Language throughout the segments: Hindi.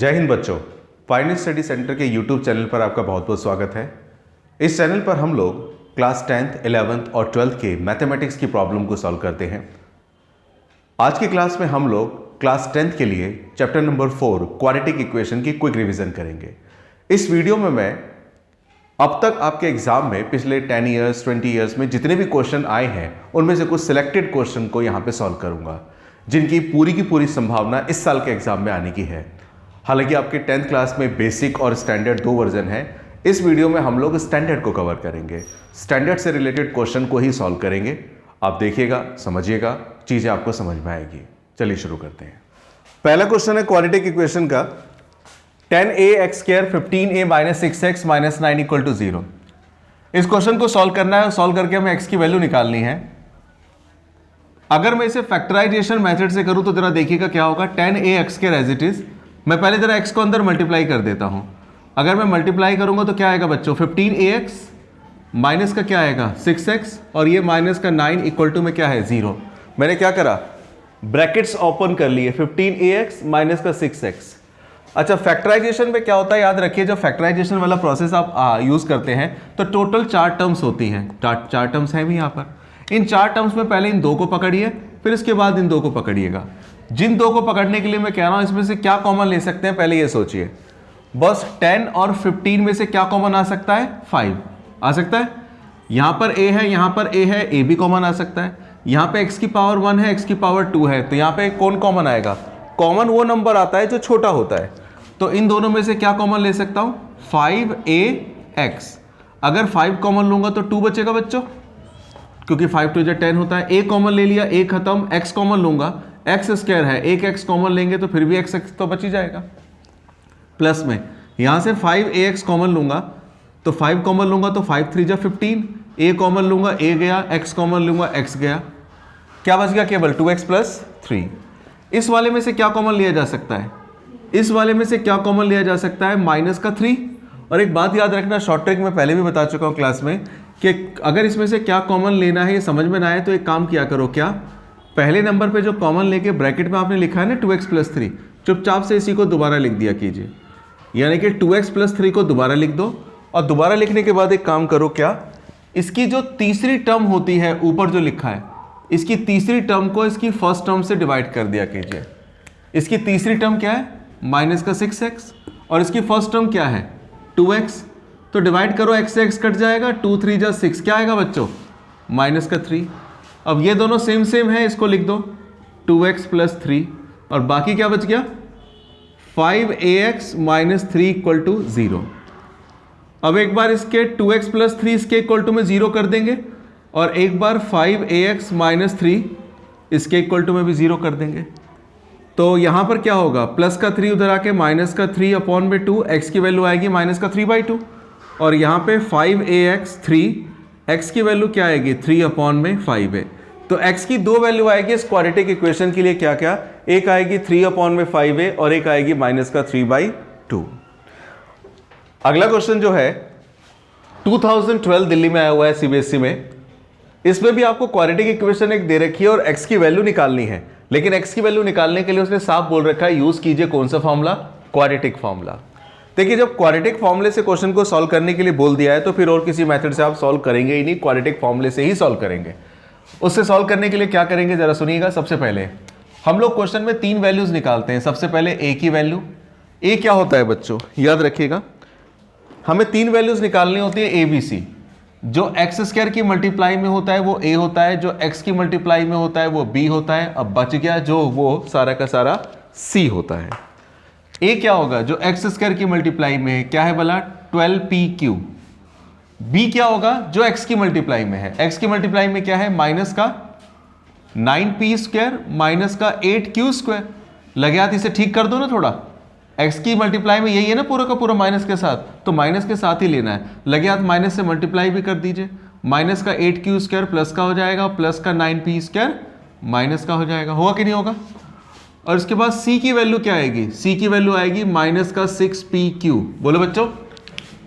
जय हिंद बच्चों, फाइनेंस स्टडी सेंटर के यूट्यूब चैनल पर आपका बहुत बहुत स्वागत है। इस चैनल पर हम लोग क्लास 10th, 11th और 12th के मैथमेटिक्स की प्रॉब्लम को सॉल्व करते हैं। आज की क्लास में हम लोग क्लास 10th के लिए चैप्टर नंबर 4 क्वाड्रेटिक इक्वेशन की क्विक रिवीजन करेंगे। इस वीडियो में मैं अब तक आपके एग्जाम में पिछले 10 ईयर्स 20 ईयर्स में जितने भी क्वेश्चन आए हैं उनमें से कुछ सिलेक्टेड क्वेश्चन को यहाँ पे सॉल्व करूँगा, जिनकी पूरी की पूरी संभावना इस साल के एग्जाम में आने की है। हालांकि आपके 10th क्लास में बेसिक और स्टैंडर्ड दो वर्जन है। इस वीडियो में हम लोग स्टैंडर्ड को कवर करेंगे, स्टैंडर्ड से रिलेटेड क्वेश्चन को ही सॉल्व करेंगे। आप देखिएगा, समझिएगा, चीज़ें आपको समझ में आएगी। चलिए शुरू करते हैं। पहला क्वेश्चन है क्वाड्रेटिक इक्वेशन का, 10ax² 15a - 6x - 9 = 0। इस क्वेश्चन को सॉल्व करना है और सॉल्व करके हमें x की वैल्यू निकालनी है। अगर मैं इसे फैक्टराइजेशन मेथड से करूं तो जरा देखिएगा क्या होगा। 10ax² एज इट इज, मैं पहले जरा x को अंदर मल्टीप्लाई कर देता हूं। अगर मैं मल्टीप्लाई करूंगा तो क्या आएगा बच्चों, 15ax माइनस का क्या आएगा 6x और ये माइनस का 9 इक्वल टू में क्या है 0। मैंने क्या करा, ब्रैकेट्स ओपन कर लिए, 15ax माइनस का 6x। अच्छा, फैक्टराइजेशन में क्या होता है याद रखिए, जब फैक्टराइजेशन वाला प्रोसेस आप यूज करते हैं तो टोटल 4 टर्म्स होती हैं। 4 टर्म्स हैं भी यहाँ पर। इन 4 टर्म्स में पहले इन दो को पकड़िए, फिर इसके बाद इन दो को पकड़िएगा। जिन दो को पकड़ने के लिए मैं कह रहा हूं इसमें से क्या कॉमन ले सकते हैं, पहले ये सोचिए। बस 10 और 15 में से क्या कॉमन आ सकता है, 5 आ सकता है। यहां पर a है, यहां पर a है, a भी कॉमन आ सकता है। यहां पे x की पावर 1 है, x की पावर 2 है, तो यहां पे कौन कॉमन आएगा, कॉमन वो नंबर आता है जो छोटा होता है। तो इन दोनों में से क्या कॉमन ले सकता हूं, 5ax। अगर 5 कॉमन लूंगा तो 2 बचेगा बच्चों, क्योंकि 5 2 10 होता है। a कॉमन ले लिया, a खत्म, x कॉमन लूंगा, x² है, एक x कॉमन लेंगे तो फिर भी x तो बच ही जाएगा। प्लस में यहां से 5ax कॉमन लूंगा तो 5 कॉमन लूंगा तो 5 3 जा 15, a कॉमन लूंगा a गया, x कॉमन लूंगा x गया, क्या बच गया, केवल 2x + 3। इस वाले में से क्या कॉमन लिया जा सकता है, इस वाले में से क्या कॉमन लिया जा सकता है, -3। और एक बात याद रखना, शॉर्ट ट्रिक में पहले भी बता चुका हूं क्लास में कि अगर इसमें से क्या कॉमन लेना है ये समझ में ना आए तो एक काम किया करो, क्या पहले नंबर पे जो कॉमन लेके ब्रैकेट में आपने लिखा है ना 2x + 3, चुपचाप से इसी को दोबारा लिख दिया कीजिए। यानी कि 2x + 3 को दोबारा लिख दो, और दोबारा लिखने के बाद एक काम करो, क्या इसकी जो तीसरी टर्म होती है ऊपर जो लिखा है, इसकी तीसरी टर्म को इसकी फर्स्ट टर्म से डिवाइड कर दिया कीजिए। इसकी तीसरी टर्म क्या है, -6x, और इसकी फर्स्ट टर्म क्या है 2x। तो डिवाइड करो, x से x कट जाएगा, 2 3 जा 6, क्या आएगा बच्चों, -3। अब ये दोनों सेम है, इसको लिख दो 2x + 3, और बाकी क्या बच गया 5ax - 3 = 0। अब एक बार इसके 2x + 3 इसके इक्वल टू में 0 कर देंगे, और एक बार 5ax - 3 इसके इक्वल टू में भी 0 कर देंगे। तो यहां पर क्या होगा, प्लस का 3 उधर आके -3/2, x की वैल्यू आएगी -3/2, और यहां पे 5ax 3, x की वैल्यू क्या आएगी 3/5 तो x की दो वैल्यू आएगी इस क्वाड्रेटिक इक्वेशन के लिए, क्या क्या, एक आएगी 3/5 और एक आएगी -3/2। अगला क्वेश्चन जो है 2012 दिल्ली में आया हुआ है सीबीएसई में। इसमें भी आपको क्वाड्रेटिक इक्वेशन एक दे रखी है और x की वैल्यू निकालनी है, लेकिन x की वैल्यू निकालने के लिए उसने साफ बोल रखा है यूज कीजिए कौन सा फॉर्मूला, क्वाड्रेटिक फॉर्मूला। देखिए, जब क्वाड्रेटिक फॉर्मूले से क्वेश्चन को सॉल्व करने के लिए बोल दिया है तो फिर और किसी मेथड से आप सॉल्व करेंगे ही नहीं, क्वाड्रेटिक फॉर्मूले से ही सॉल्व करेंगे। उससे सॉल्व करने के लिए क्या करेंगे जरा सुनिएगा। सबसे पहले हम लोग क्वेश्चन में 3 वैल्यूज निकालते हैं। सबसे पहले a की वैल्यू, a क्या होता है बच्चों याद रखिएगा, हमें 3 वैल्यूज निकालनी होती है a b c। जो x² की मल्टीप्लाई में होता है वो a होता है, जो x की मल्टीप्लाई में होता है वो b होता है। अब बच गया जो वो सारा का सारा c होता है। a क्या होगा, जो x² की मल्टीप्लाई में है, क्या है भला 12pq। b क्या होगा, जो x की मल्टीप्लाई में है, x की मल्टीप्लाई में क्या है -9p² -8q²। लगे हाथ, इसे ठीक कर दो ना थोड़ा, x की मल्टीप्लाई में यही है ना पूरा का पूरा माइनस के साथ, तो माइनस के साथ ही लेना है। लगे हाथ, माइनस से मल्टीप्लाई भी कर दीजिए, -8q² प्लस का हो जाएगा, प्लस का 9p² माइनस का हो जाएगा, होगा कि नहीं होगा। और इसके बाद c की वैल्यू क्या आएगी, c की वैल्यू आएगी -6pq। बोलो बच्चों,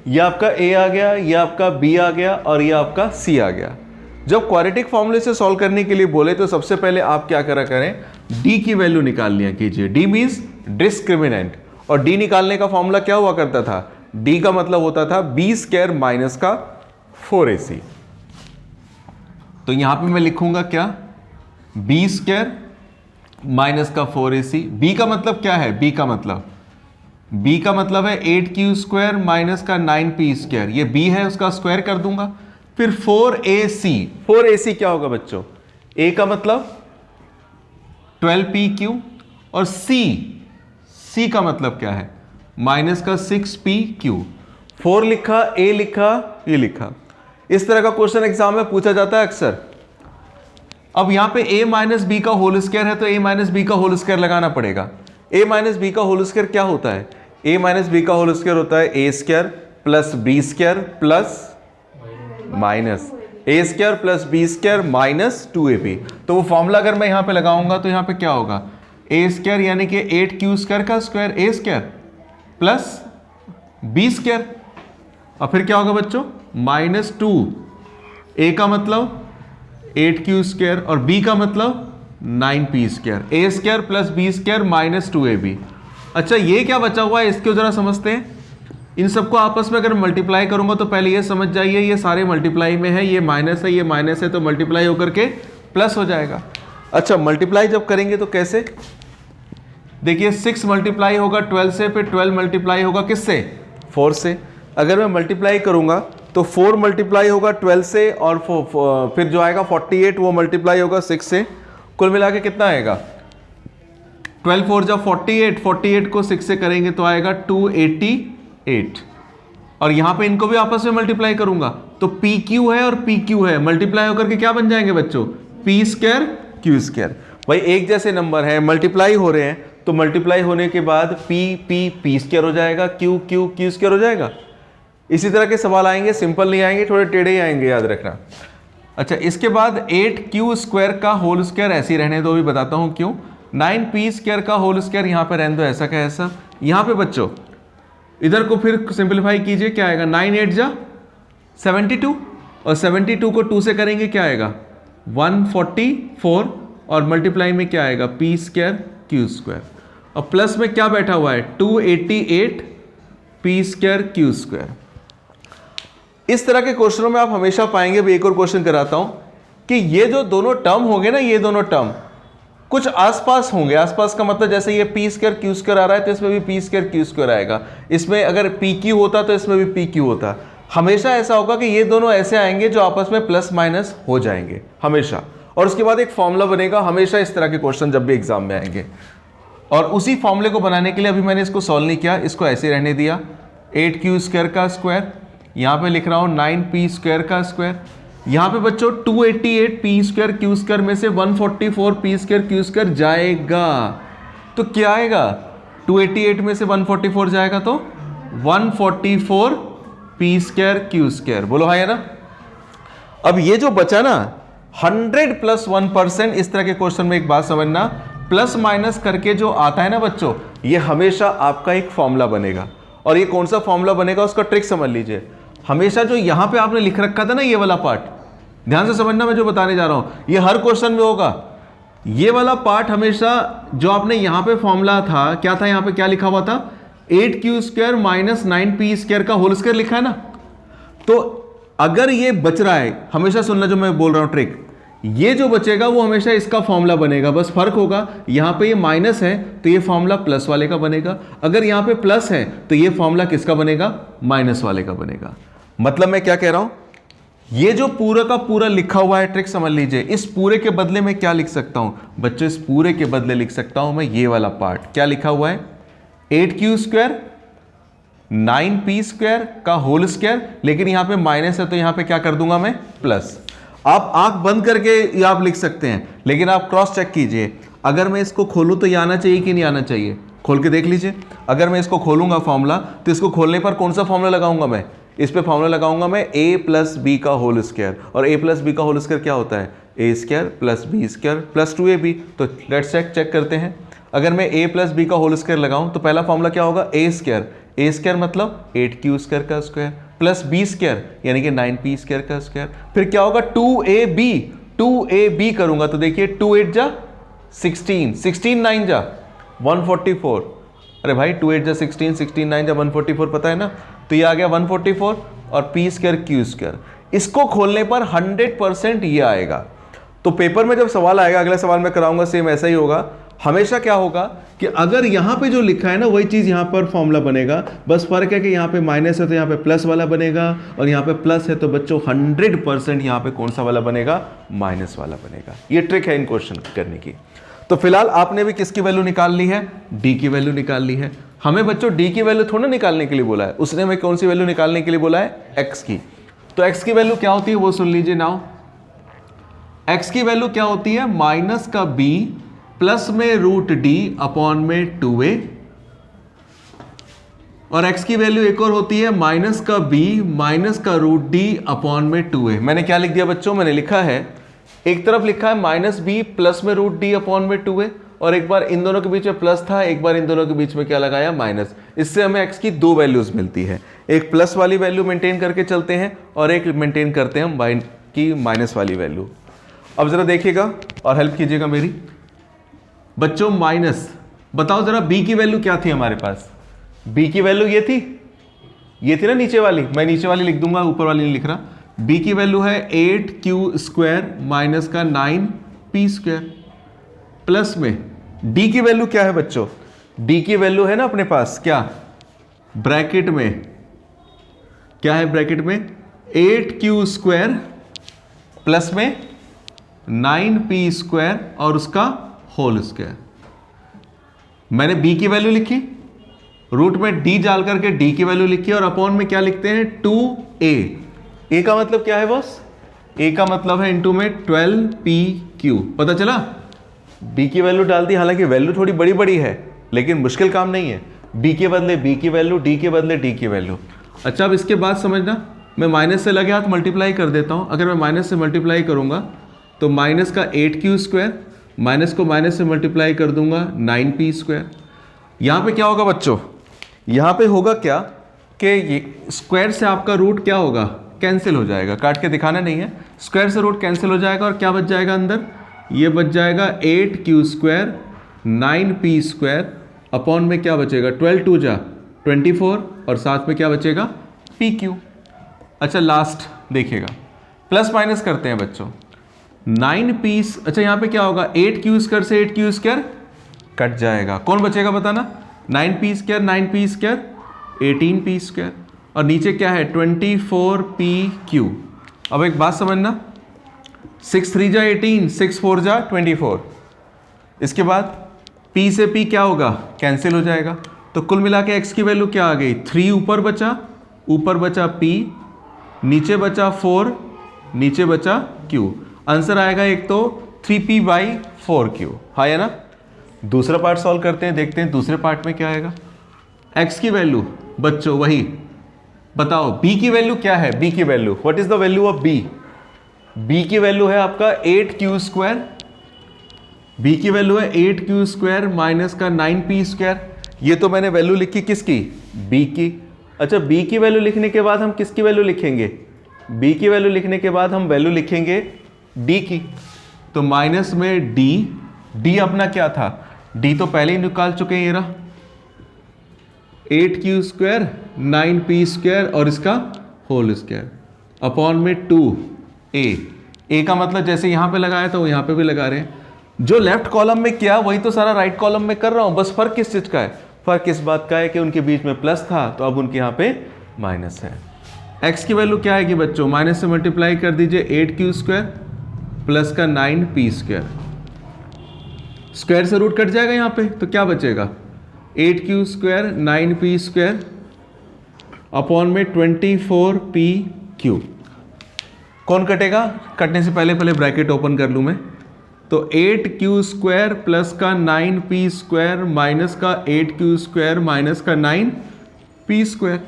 ये आपका a आ गया, ये आपका b आ गया और ये आपका c आ गया। जब क्वाड्रेटिक फॉर्मूले से सॉल्व करने के लिए बोले तो सबसे पहले आप क्या करा करें, d की वैल्यू निकाल लिया कीजिए। d मींस डिस्क्रिमिनेंट, और डी निकालने का फॉर्मूला क्या हुआ करता था, डी का मतलब होता था बी स्क्वायर माइनस का 4ac। तो यहां पे मैं लिखूंगा क्या, बी स्क्वायर माइनस का 4ac। बी का मतलब क्या है, बी का मतलब है 8q² माइनस का 9p²। ये b है, उसका स्क्वायर कर दूंगा। फिर 4ac क्या होगा बच्चों, a का मतलब 12pq और c का मतलब क्या है, माइनस का 6pq। 4 लिखा, a लिखा, ये लिखा। इस तरह का क्वेश्चन एग्जाम में पूछा जाता है अक्सर। अब यहां पे a माइनस बी का होल स्क्वायर है तो a माइनस बी का होल स्क्वायर लगाना पड़ेगा। a माइनस बी का होल स्क्वायर क्या होता है, a माइनस बी का होल स्क्वायर होता है a square plus B square plus minus a square plus B square minus 2ab। तो वो फॉर्मूला अगर मैं यहां पे लगाऊंगा तो यहां पे क्या होगा, a स्क्वायर यानी कि 8q² का square a square plus B square, और फिर क्या होगा बच्चों, माइनस 2। a का मतलब 8q² और b का मतलब 9p²। a square plus B square minus 2ab। अच्छा ये क्या बचा हुआ है, इसको जरा समझते हैं। इन सबको आपस में अगर मल्टीप्लाई करूंगा तो पहले ये समझ जाइए, ये सारे मल्टीप्लाई में है, ये माइनस है, ये माइनस है, तो मल्टीप्लाई होकर के प्लस हो जाएगा। अच्छा मल्टीप्लाई जब करेंगे तो कैसे, देखिए 6 मल्टीप्लाई होगा 12 से, फिर 12 मल्टीप्लाई होगा किससे, 4 से। अगर मैं मल्टीप्लाई करूंगा तो 4 मल्टीप्लाई होगा 12 से, और फिर जो आएगा 48 वो मल्टीप्लाई होगा 6 से। कुल मिला के कितना आएगा, 12 4 जब 48, 48 को 6 से करेंगे तो आएगा 288। और यहां पे इनको भी आपस में मल्टीप्लाई करूंगा तो PQ है और PQ है, मल्टीप्लाई होकर के क्या बन जाएंगे बच्चों, P² Q²। भाई एक जैसे नंबर है, मल्टीप्लाई हो रहे हैं, तो मल्टीप्लाई होने के बाद P² हो जाएगा, Q² हो जाएगा। इसी तरह के सवाल आएंगे, सिंपल नहीं आएंगे, थोड़े टेढ़े ही आएंगे, याद रखना। अच्छा इसके बाद 8q² का होल स्क्वायर ऐसे ही रहने दो, अभी बताता हूं क्यों। 9p² का होल स्क्वायर यहां पे रहने दो ऐसा का ऐसा। यहां पे बच्चों इधर को फिर सिंपलीफाई कीजिए, क्या आएगा, 9 8 जा 72, और 72 को 2 से करेंगे क्या आएगा, 144, और मल्टीप्लाई में क्या आएगा, p² Q²। और प्लस में क्या बैठा हुआ है, 288 p² Q²। इस तरह के क्वेश्चनों में आप हमेशा पाएंगे, भी एक और क्वेश्चन कराता हूं, कि ये जो दोनों टर्म होंगे ना, ये दोनों टर्म कुछ आसपास होंगे। आसपास का मतलब जैसे ये p² Q² आ रहा है तो इसमें भी p² Q² आएगा। इसमें अगर pq होता तो इसमें भी pq होता। हमेशा ऐसा होगा कि ये दोनों ऐसे आएंगे जो आपस में प्लस माइनस हो जाएंगे हमेशा, और उसके बाद एक फॉर्मूला बनेगा। हमेशा इस तरह के क्वेश्चन जब भी एग्जाम में आएंगे, और उसी फॉर्मूले को बनाने के लिए अभी मैंने इसको सॉल्व नहीं किया, इसको ऐसे रहने दिया। 8q² का स्क्वायर, यहाँ पे लिख रहा हूँ 9p² का स्क्वायर। यहाँ पे बच्चों 288 p² Q² में से 144 p² Q² जाएगा, तो क्या आएगा, 288 में से 144 जाएगा तो 144 p² Q²। बोलो हाँ है ना। अब ये जो बचा ना 100 + 1%, इस तरह के क्वेश्चन में एक बात समझना, प्लस माइनस करके जो आता है ना बच्चों, ये हमेशा आपका एक फॉर्मूला बनेगा। और ये कौन सा फॉर्मूला बनेगा उसका ट्रिक समझ लीजिए। हमेशा जो यहां पे आपने लिख रखा था ना, ये वाला पार्ट, ध्यान से समझना मैं जो बताने जा रहा हूं, ये हर क्वेश्चन में होगा। ये वाला पार्ट हमेशा जो आपने यहां पे फॉर्मूला था, क्या था, यहां पे क्या लिखा हुआ था, 8q² माइनस 9p² का होल स्क्वायर लिखा है ना। तो अगर ये बच रहा है, हमेशा सुनना जो मैं बोल रहा हूं ट्रिक, ये जो बचेगा वो हमेशा इसका फॉर्मूला बनेगा। बस फर्क होगा, यहां पे ये माइनस है तो ये फॉर्मूला प्लस वाले का बनेगा, अगर यहां पे प्लस है तो ये फॉर्मूला किसका बनेगा, माइनस वाले का बनेगा। मतलब मैं क्या कह रहा हूं, ये जो पूरा का पूरा लिखा हुआ है, ट्रिक समझ लीजिए। इस पूरे के बदले में क्या लिख सकता हूं बच्चों, इस पूरे के बदले लिख सकता हूं मैं ये वाला पार्ट। क्या लिखा हुआ है, 8q² 9p² का होल स्क्वायर, लेकिन यहां पे माइनस है तो यहां पे क्या कर दूंगा मैं, प्लस। आप आंख बंद करके आप लिख सकते हैं, लेकिन आप क्रॉस चेक कीजिए। अगर मैं इसको खोलूं तो ये आना चाहिए कि नहीं आना चाहिए, खोल के देख लीजिए। अगर मैं इसको खोलूंगा फॉर्मूला, तो इसको खोलने पर कौन सा फॉर्मूला लगाऊंगा मैं, इस पे फॉर्मूला लगाऊंगा मैं a + b का होल स्क्वायर। और a + b का होल स्क्वायर क्या होता है, a² + b² + 2ab। तो लेट्स चेक करते हैं। अगर मैं a + b का होल स्क्वायर लगाऊं तो पहला फॉर्मूला क्या होगा, a² मतलब 8q² का स्क्वायर प्लस b² यानी कि 9p² का स्क्वायर। फिर क्या होगा, 2ab करूंगा तो देखिए 2 8 जा 16, 16 9 जा 144। अरे भाई 2 8 जा 16, 16 9 जा 144 पता है ना, तो ये आ गया 144 और पी स्क्वायर क्यू स्क्वायर। इसको खोलने पर 100% ये आएगा। तो पेपर में जब सवाल आएगा, अगला सवाल मैं कराऊंगा सेम ऐसा ही होगा। हमेशा क्या होगा कि अगर यहां पे जो लिखा है ना वही चीज यहां पर फॉर्मूला बनेगा, बस फर्क है कि यहां पे माइनस है तो यहां पे प्लस वाला बनेगा, और यहां पे प्लस है तो बच्चों 100% यहां पे कौन सा वाला बनेगा, माइनस वाला बनेगा। ये ट्रिक है इन क्वेश्चन करने की। तो फिलहाल आपने भी किसकी वैल्यू निकाल ली है, डी की वैल्यू निकाल ली है। हमें बच्चों डी की वैल्यू थोड़ा निकालने के लिए बोला है, उसने हमें कौन सी वैल्यू निकालने के लिए बोला है, एक्स की। तो एक्स की वैल्यू क्या होती है वो सुन लीजिए नाउ। एक्स की वैल्यू क्या होती है, माइनस का बी प्लस में रूट डी अपॉन में 2a, और x की वैल्यू एक और होती है माइनस का b माइनस का रूट डी अपॉन में 2a। मैंने क्या लिख दिया बच्चों, मैंने लिखा है एक तरफ लिखा है माइनस बी प्लस में रूट डी अपॉन में 2a, और एक बार इन दोनों के बीच में प्लस था, एक बार इन दोनों के बीच में क्या लगाया, माइनस। इससे हमें x की दो वैल्यूज मिलती है, एक प्लस वाली वैल्यू मेंटेन करके चलते हैं और एक मेंटेन करते हैं हम की माइनस वाली वैल्यू। अब जरा देखिएगा और हेल्प कीजिएगा मेरी बच्चों। माइनस, बताओ जरा b की वैल्यू क्या थी हमारे पास, b की वैल्यू ये थी ना नीचे वाली, मैं नीचे वाली लिख दूंगा, ऊपर वाली नहीं लिख रहा। b की वैल्यू है 8q स्क्वायर माइनस का 9p स्क्वायर, प्लस में d की वैल्यू क्या है बच्चों, d की वैल्यू है ना अपने पास क्या, ब्रैकेट में क्या है, ब्रैकेट में 8q स्क्वायर प्लस में 9p स्क्वायर और उसका होल स्क्वायर। मैंने b की वैल्यू लिखी, रूट में d डाल करके d की वैल्यू लिखी, और अपॉन में क्या लिखते हैं 2a। a का मतलब क्या है बॉस, a का मतलब है इनटू में 12pq। पता चला, b की वैल्यू डाल दी, हालांकि वैल्यू थोड़ी बड़ी बड़ी है लेकिन मुश्किल काम नहीं है। b के बदले b की वैल्यू, d के बदले d की वैल्यू। अच्छा अब इसके बाद समझना, मैं माइनस से लगे हाथ मल्टीप्लाई कर देता हूं। अगर मैं माइनस से मल्टीप्लाई करूंगा तो माइनस का 8q स्क्वायर, माइनस को माइनस से मल्टीप्लाई कर दूंगा 9p स्क्वायर। यहां पे क्या होगा बच्चों, यहां पे होगा क्या कि स्क्वायर से आपका रूट क्या होगा, कैंसिल हो जाएगा, काट के दिखाना नहीं है, स्क्वायर से रूट कैंसिल हो जाएगा, और क्या बच जाएगा अंदर, ये बच जाएगा 8q square 9p square upon में क्या बचेगा 12 2 जा 24, और साथ में क्या बचेगा pq। अच्छा लास्ट देखिएगा, प्लस माइनस करते हैं बच्चों, 9p, अच्छा यहाँ पे क्या होगा 8q स्क्वायर से 8q स्क्वायर कट जाएगा, कौन बचेगा बताना, 9p square 9p square 18p square, और नीचे क्या है 24pq। अब एक बात समझना, 6 3 जा 18, 6 4 जा 24, इसके बाद p से p क्या होगा, कैंसिल हो जाएगा। तो कुल मिला के x की वैल्यू क्या आ गई, 3 ऊपर बचा p, नीचे बचा 4, नीचे बचा q। आंसर आएगा एक तो 3p/4q, हाँ या ना। दूसरा पार्ट सॉल्व करते हैं, देखते हैं दूसरे पार्ट में क्या आएगा। x की वैल्यू बच्चों वही बताओ, b की वैल्यू क्या है, b की value, what is the value of b, b की वैल्यू है आपका 8q स्क्वायर, b की वैल्यू है 8q स्क्वायर माइनस का 9p स्क्वायर। ये तो मैंने वैल्यू लिखी किसकी, b की। अच्छा b की वैल्यू लिखने के बाद हम किसकी वैल्यू लिखेंगे, b की वैल्यू लिखने के बाद हम वैल्यू लिखेंगे d की। तो माइनस में d अपना क्या था, d तो पहले ही निकाल चुके हैं, ये रहा 8q स्क्वायर 9p स्क्वायर और इसका होल स्क्वायर अपॉन में 2a का मतलब जैसे यहां पे लगाया था वो यहां पे भी लगा रहे हैं। जो लेफ्ट कॉलम में किया वही तो सारा राइट कॉलम में कर रहा हूं, बस फर्क किस चीज का है, फर्क इस बात का है कि उनके बीच में प्लस था तो अब उनके यहां पे माइनस है। x की वैल्यू क्या है कि बच्चों, माइनस से मल्टीप्लाई कर दीजिए 8q स्क्वायर प्लस का 9p स्क्वायर, स्क्वायर से रूट कट जाएगा यहां पे, तो क्या बचेगा 8q square 9p square upon में 24pq। कौन कटेगा, कटने से पहले ब्रैकेट ओपन कर लूं मैं, तो 8q स्क्वायर प्लस का 9p स्क्वायर माइनस का 8q स्क्वायर माइनस का 9p स्क्वायर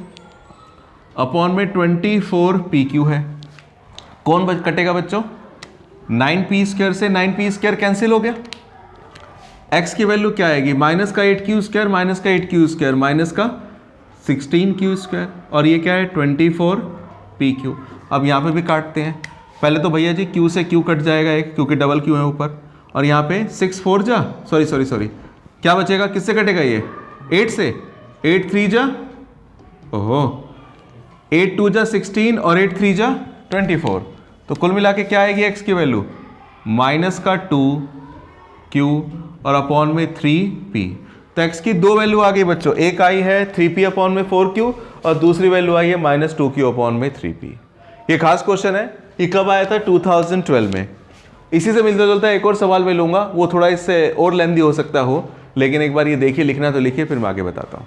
अपॉन में 24pq है। कौन कटेगा बच्चों, 9p स्क्वायर से 9p स्क्वायर कैंसिल हो गया। x की वैल्यू क्या आएगी, माइनस का 8q स्क्वायर माइनस का 8q स्क्वायर माइनस का 16q स्क्वायर, और ये क्या है 24pq। अब यहाँ पे भी काटते हैं, पहले तो भैया जी q से q कट जाएगा एक, क्योंकि डबल q है ऊपर, और यहाँ पे 6 4 जा सॉरी क्या बचेगा, किससे कटेगा ये 8 से 8 3 जा, ओहो 8 2 जा 16 और 8 3 जा 24। तो कुल मिला के क्या आएगी x की वैल्यू, माइनस का 2q और अपॉन में 3p। तो x की दो वैल्यू आ गई बच्चों, एक आई है 3p अपॉन में 4q और दूसरी वैल्यू आई है माइनस 2q अपॉन में 3p। ये खास क्वेश्चन है, ये कब आया था 2012 में। इसी से मिलता जुलता एक और सवाल मैं लूंगा, वो थोड़ा इससे और लेंदी हो सकता हो, लेकिन एक बार ये देखिए, लिखना तो लिखिए, फिर मैं आगे बताता हूं।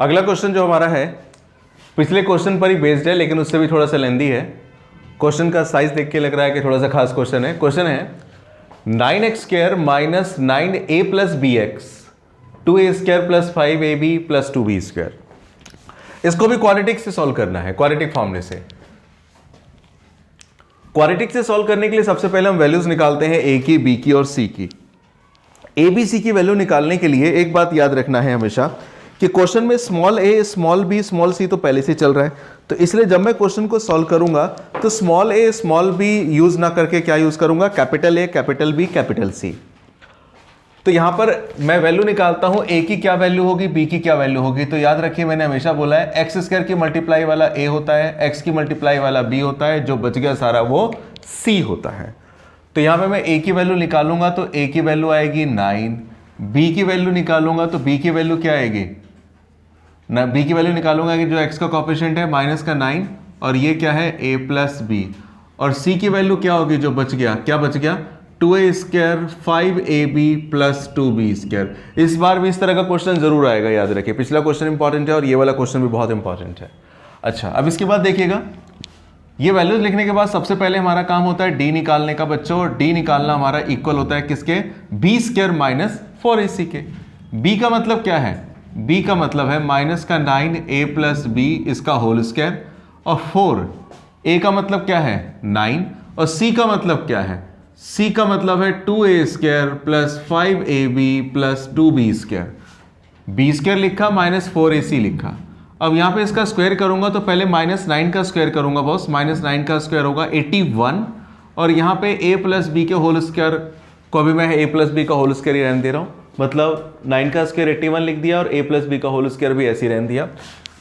अगला क्वेश्चन जो हमारा है पिछले क्वेश्चन पर ही बेस्ड है, लेकिन उससे भी थोड़ा सा लेंदी है। क्वेश्चन का साइज देख के लग रहा है कि थोड़ा सा खास क्वेश्चन है। क्वेश्चन है 9x square minus 9a plus B X 2a square plus 5ab plus 2b square. इसको भी क्वाड्रेटिक से सॉल्व करना है, क्वाड्रेटिक फॉर्मूले से। क्वाड्रेटिक से सॉल्व करने के लिए सबसे पहले हम वैल्यूज निकालते हैं a की, b की और c की। a b c की वैल्यू निकालने के लिए एक बात याद रखना है हमेशा कि क्वेश्चन में small a small b small c तो पहले से चल रहा है, तो इसलिए जब मैं क्वेश्चन को सॉल्व करूंगा तो small a small b use ना करके क्या यूज करूंगा, capital A capital B capital C। तो यहां पर मैं वैल्यू निकालता हूं, a की क्या वैल्यू होगी, b की क्या वैल्यू होगी। तो याद रखिए मैंने हमेशा बोला है एक्स स्क्वायर की मल्टीप्लाई वाला a होता है, x की मल्टीप्लाई वाला b होता है, जो बच गया सारा वो c होता है। तो यहां पे मैं a की वैल्यू निकालूंगा तो a की वैल्यू आएगी 9, b की वैल्यू निकालूंगा तो b की वैल्यू क्या आएगी ना, b की वैल्यू निकालूंगा कि जो x का कोएफिशिएंट है माइनस का 9 और ये क्या है a प्लस b, और c की वैल्यू क्या होगी, जो बच गया, क्या बच गया 2a square 5ab plus 2b square. इस बार भी इस तरह का क्वेश्चन जरूर आएगा, याद रखिए। पिछला क्वेश्चन इंपॉर्टेंट है और ये वाला क्वेश्चन भी बहुत इंपॉर्टेंट है। अच्छा, अब इसके बाद देखिएगा, ये वैल्यूज लिखने के बाद सबसे पहले हमारा काम होता है डी निकालने का बच्चों, और डी निकालना हमारा इक्वल होता है किसके, बी स्क्वायर माइनस 4ac के। बी का मतलब क्या है, b का मतलब है माइनस का 9a प्लस b इसका होल स्क्वायर, और 4a का मतलब क्या है 9, और c का मतलब क्या है, c का मतलब है 2a square plus 5ab plus 2b square. b square लिखा माइनस 4ac लिखा। अब यहाँ पे इसका स्क्वायर करूंगा तो पहले माइनस 9 का स्क्वायर करूंगा बॉस, माइनस 9 का स्क्वायर होगा 81, और यहाँ पे a प्लस बी के होल स्क्वायर को भी मैं a प्लस बी का होल स्क्वायर ही रहने दे रहा हूँ, मतलब 9 का स्क्वायर 81 लिख दिया और a प्लस बी का होल स्क्वायर भी ऐसे ही रहने दिया।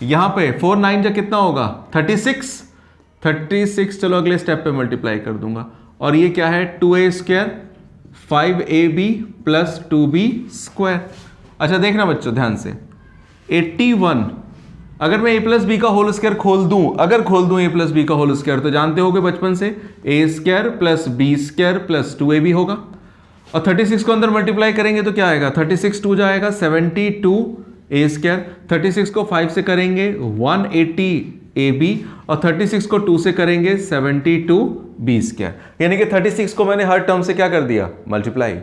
यहाँ पे 4 9 जा कितना होगा 36, चलो अगले स्टेप पे मल्टीप्लाई कर दूंगा, और ये क्या है 2a square 5ab plus 2b square. अच्छा देखना बच्चों ध्यान से, 81 अगर मैं a प्लस बी का होल स्क्वायर खोल दूं, अगर खोल दूं a प्लस बी का होल स्क्वायर, तो जानते होगे बचपन से a square plus B square plus 2ab होगा, और 36 को अंदर मल्टीप्लाई करेंगे तो क्या आएगा 36 2 जाएगा 72 a स्क्वायर, 36 को 5 से करेंगे 180 ab, और 36 को 2 से करेंगे 72 b स्क्वायर। यानी कि 36 को मैंने हर टर्म से क्या कर दिया मल्टीप्लाई।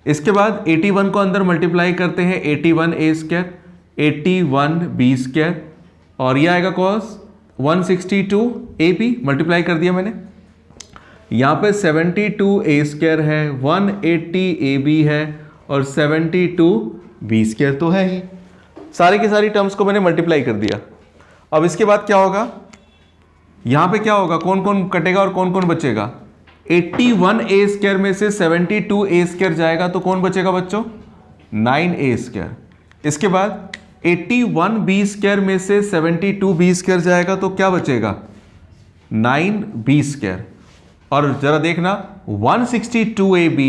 इसके बाद 81 को अंदर मल्टीप्लाई करते हैं 81 a स्क्वायर 81 b स्क्वायर, और ये आएगा कॉस 162 ab, मल्टीप्लाई कर दिया मैंने। यहाँ पे 72 a स्क्वायर है, 180 ab है, और 72 b स्क्वायर तो है ही। सारी की सारी टर्म्स को मैंने मल्टीप्लाई कर दिया। अब इसके बाद क्या होगा, यहाँ पे क्या होगा, कौन कौन कटेगा और कौन कौन बचेगा, 81 a स्क्वायर में से 72 a स्क्वायर जाएगा तो कौन बचेगा बच्चों 9a स्क्वायर। इसके बाद 81 b स्क्वायर में से 72 b स्क्वायर जाएगा तो क्या बचेगा 9b स्क्वायर। और जरा देखना 162 ab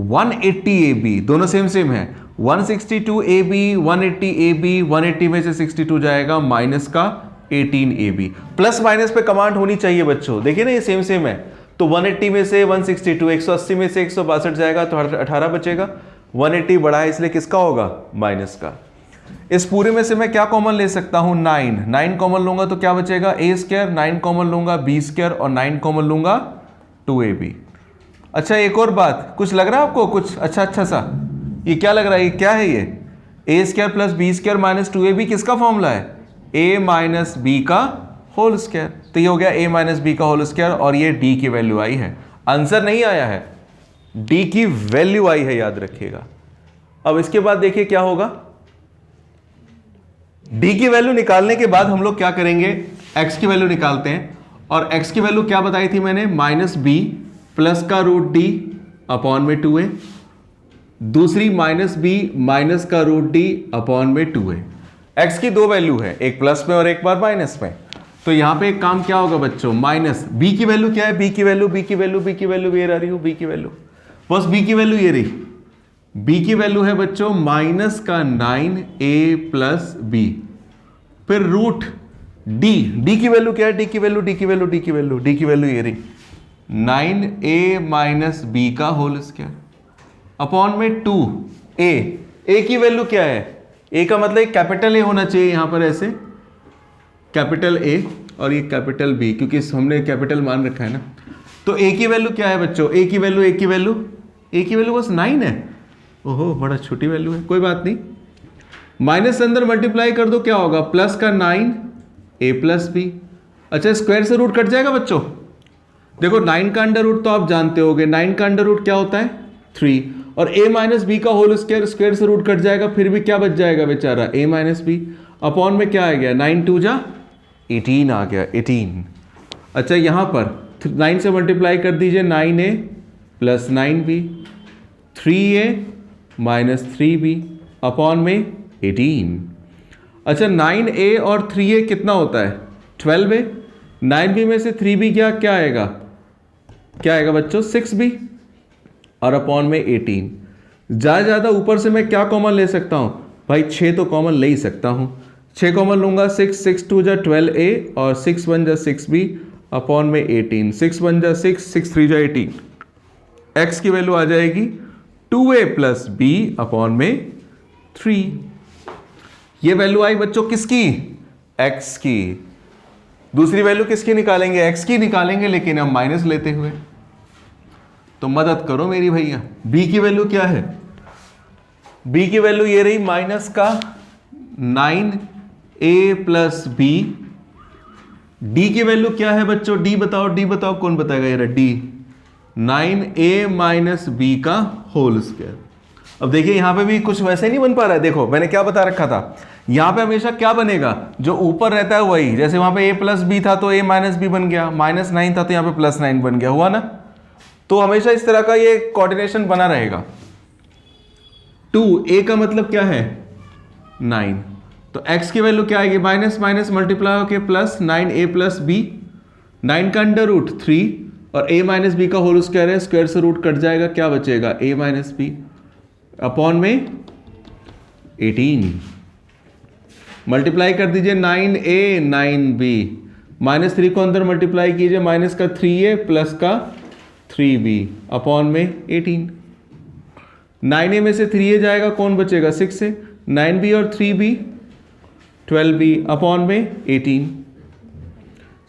180 ab दोनों सेम सेम है, 162 ab 180 ab 180 में से 62 जाएगा माइनस का 18 ab। प्लस माइनस पे कमांड होनी चाहिए बच्चों, देखिए ना ये सेम सेम है, तो 180 में से 162 180 में से 162 जाएगा तो 18 बचेगा, 180 बड़ा है इसलिए किसका होगा माइनस का। इस पूरे में से मैं क्या कॉमन ले सकता हूं 9 कॉमन लूंगा तो क्या बचेगा a स्क्वायर, 9 कॉमन लूंगा b स्क्वायर, और 9 कॉमन लूंगा 2ab। अच्छा एक और बात, कुछ लग रहा है आपको कुछ अच्छा सा, ये क्या लग रहा है, ये क्या है, ये a square plus b square minus 2ab किसका फॉर्मूला है a माइनस b का होल स्क्वायर। तो ये हो गया a माइनस b का होल स्क्वायर, और ये d की वैल्यू आई है, आंसर नहीं आया है, d की वैल्यू आई है, याद रखिएगा। अब इसके बाद देखिए क्या होगा, d की वैल्यू निकालने के बाद हम लोग क्या करेंगे, x की वैल्यू निकालते हैं, और x की वैल्यू क्या बताई थी मैंने माइनस b प्लस का रूट d अपॉन में 2a, दूसरी माइनस बी माइनस का रूट डी अपॉन में 2a। एक्स की दो वैल्यू है, एक प्लस में और एक बार माइनस में। तो यहां पे एक काम क्या होगा बच्चों, माइनस बी की वैल्यू क्या है, बी की वैल्यू बी की वैल्यू बी की वैल्यू ये रही हूं, बी की वैल्यू बस बी की वैल्यू ये रही। बी की वैल्यू है बच्चों माइनस का 9a प्लस बी, फिर रूट डी, डी की वैल्यू क्या है, डी की वैल्यू डी की वैल्यू डी की वैल्यू डी की वैल्यू ये रही 9a माइनस बी का होल स्क्वायर अपॉन में 2a। a की वैल्यू क्या है, a का मतलब एक कैपिटल ए होना चाहिए यहां पर, ऐसे कैपिटल ए और ये कैपिटल बी, क्योंकि हमने कैपिटल मान रखा है ना। तो a की वैल्यू क्या है बच्चों, a की वैल्यू a की वैल्यू a की वैल्यू बस 9 है। ओहो बड़ा छोटी वैल्यू है, कोई बात नहीं। माइनस अंदर मल्टीप्लाई कर दो, क्या होगा, प्लस का 9a प्लस बी। अच्छा स्क्वायर से रूट कट जाएगा बच्चों। देखो 9 का अंडर रूट तो आप जानते होगे, 9 का अंडर रूट क्या होता है 3, और a माइनस बी का होल स्क्वायर, स्क्वायर से रूट कट जाएगा, फिर भी क्या बच जाएगा बेचारा, a माइनस बी अपॉन में क्या आ गया 9 2 जा 18 आ गया 18। अच्छा यहां पर 9 से मल्टीप्लाई कर दीजिए, 9a plus 9b, 3a minus 3b upon में 18। अच्छा 9a और 3a कितना होता है 12a, 9b में से 3b क्या आएगा, क्या आएगा बच्चों 6b और अपॉन में 18। ज़्यादा ऊपर से मैं क्या कॉमन ले सकता हूं भाई, 6 तो कॉमन ले ही सकता हूं, 6 कॉमन लूंगा, 6 6 2 जा 12a और 6 1 जा 6b अपॉन में 18, 6 1 जा 6 6 3 जा 18। x की वैल्यू आ जाएगी 2a प्लस b अपॉन में 3। ये वैल्यू आई बच्चों किसकी, x की। दूसरी वैल्यू किसकी निकालेंगे, x की निकालेंगे, लेकिन हम माइनस लेते हुए। तो मदद करो मेरी भैया, b की वैल्यू क्या है, b की वैल्यू ये रही माइनस का 9a प्लस b। d की वैल्यू क्या है बच्चों, d बताओ कौन बताएगा, ये रहा d 9a माइनस b का होल स्क्वायर। अब देखिए यहां पे भी कुछ वैसे नहीं बन पा रहा है, देखो मैंने क्या बता रखा था, यहां पे हमेशा क्या बनेगा, जो ऊपर रहता है वही, जैसे वहां पे a प्लस बी था तो a माइनस बी बन गया, माइनस 9 था तो यहां पे प्लस 9 बन गया, हुआ ना। तो हमेशा इस तरह का ये कोऑर्डिनेशन बना रहेगा। 2a का मतलब क्या है 9, तो x की वैल्यू क्या आएगी, माइनस माइनस मल्टीप्लाई होके प्लस 9a प्लस बी, 9 का अंडर रूट 3 और a माइनस बी का होल स्क्वायर है, स्क्वायर से रूट कट जाएगा, क्या बचेगा a माइनस बी अपॉन में 18। मल्टीप्लाई कर दीजिए 9a 9b, माइनस 3 को अंदर मल्टीप्लाई कीजिए, माइनस का 3a प्लस का 3b अपॉन में 18। 9a में से 3a जाएगा, कौन बचेगा 6 से, 9b और 3b 12b अपॉन में 18।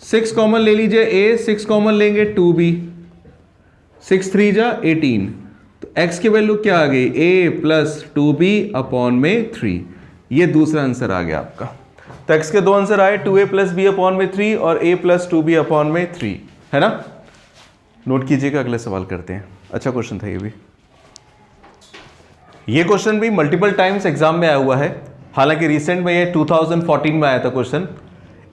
6 कॉमन ले लीजिए a, 6 कॉमन लेंगे 2b, 6 3 जा 18। तो x की वैल्यू क्या आ गई, a प्लस 2b अपॉन में 3। ये दूसरा आंसर आ गया आपका। तो x के दो आंसर आए, 2a प्लस b अपॉन में 3 और a प्लस 2b अपॉन में 3, है ना। नोट कीजिएगा, अगले सवाल करते हैं। अच्छा क्वेश्चन था ये भी, ये क्वेश्चन भी मल्टीपल टाइम्स एग्जाम में आया हुआ है, हालांकि रिसेंट में ये 2014 में आया था क्वेश्चन।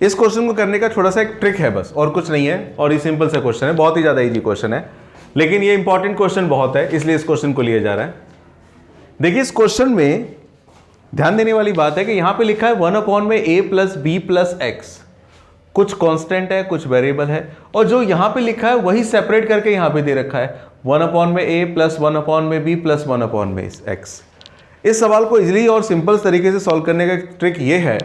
इस क्वेश्चन को करने का थोड़ा सा एक ट्रिक है बस, और कुछ नहीं है, और ये सिंपल सा क्वेश्चन है, बहुत ही ज्यादा इजी क्वेश्चन है, लेकिन ये इंपॉर्टेंट क्वेश्चन बहुत है, इसलिए इस क्वेश्चन को लिया जा रहा है। देखिए इस क्वेश्चन में ध्यान देने वाली बात है कि यहां पे लिखा है 1 अपॉन में a plus B plus X, कुछ कांस्टेंट है कुछ वेरिएबल है, और जो यहां पे लिखा है वही सेपरेट करके यहां पे दे रखा है 1 अपॉन में a प्लस 1 अपॉन में b प्लस 1 अपॉन में एक्स। इस सवाल को इजीली और सिंपल तरीके से सॉल्व करने का ट्रिक ये है,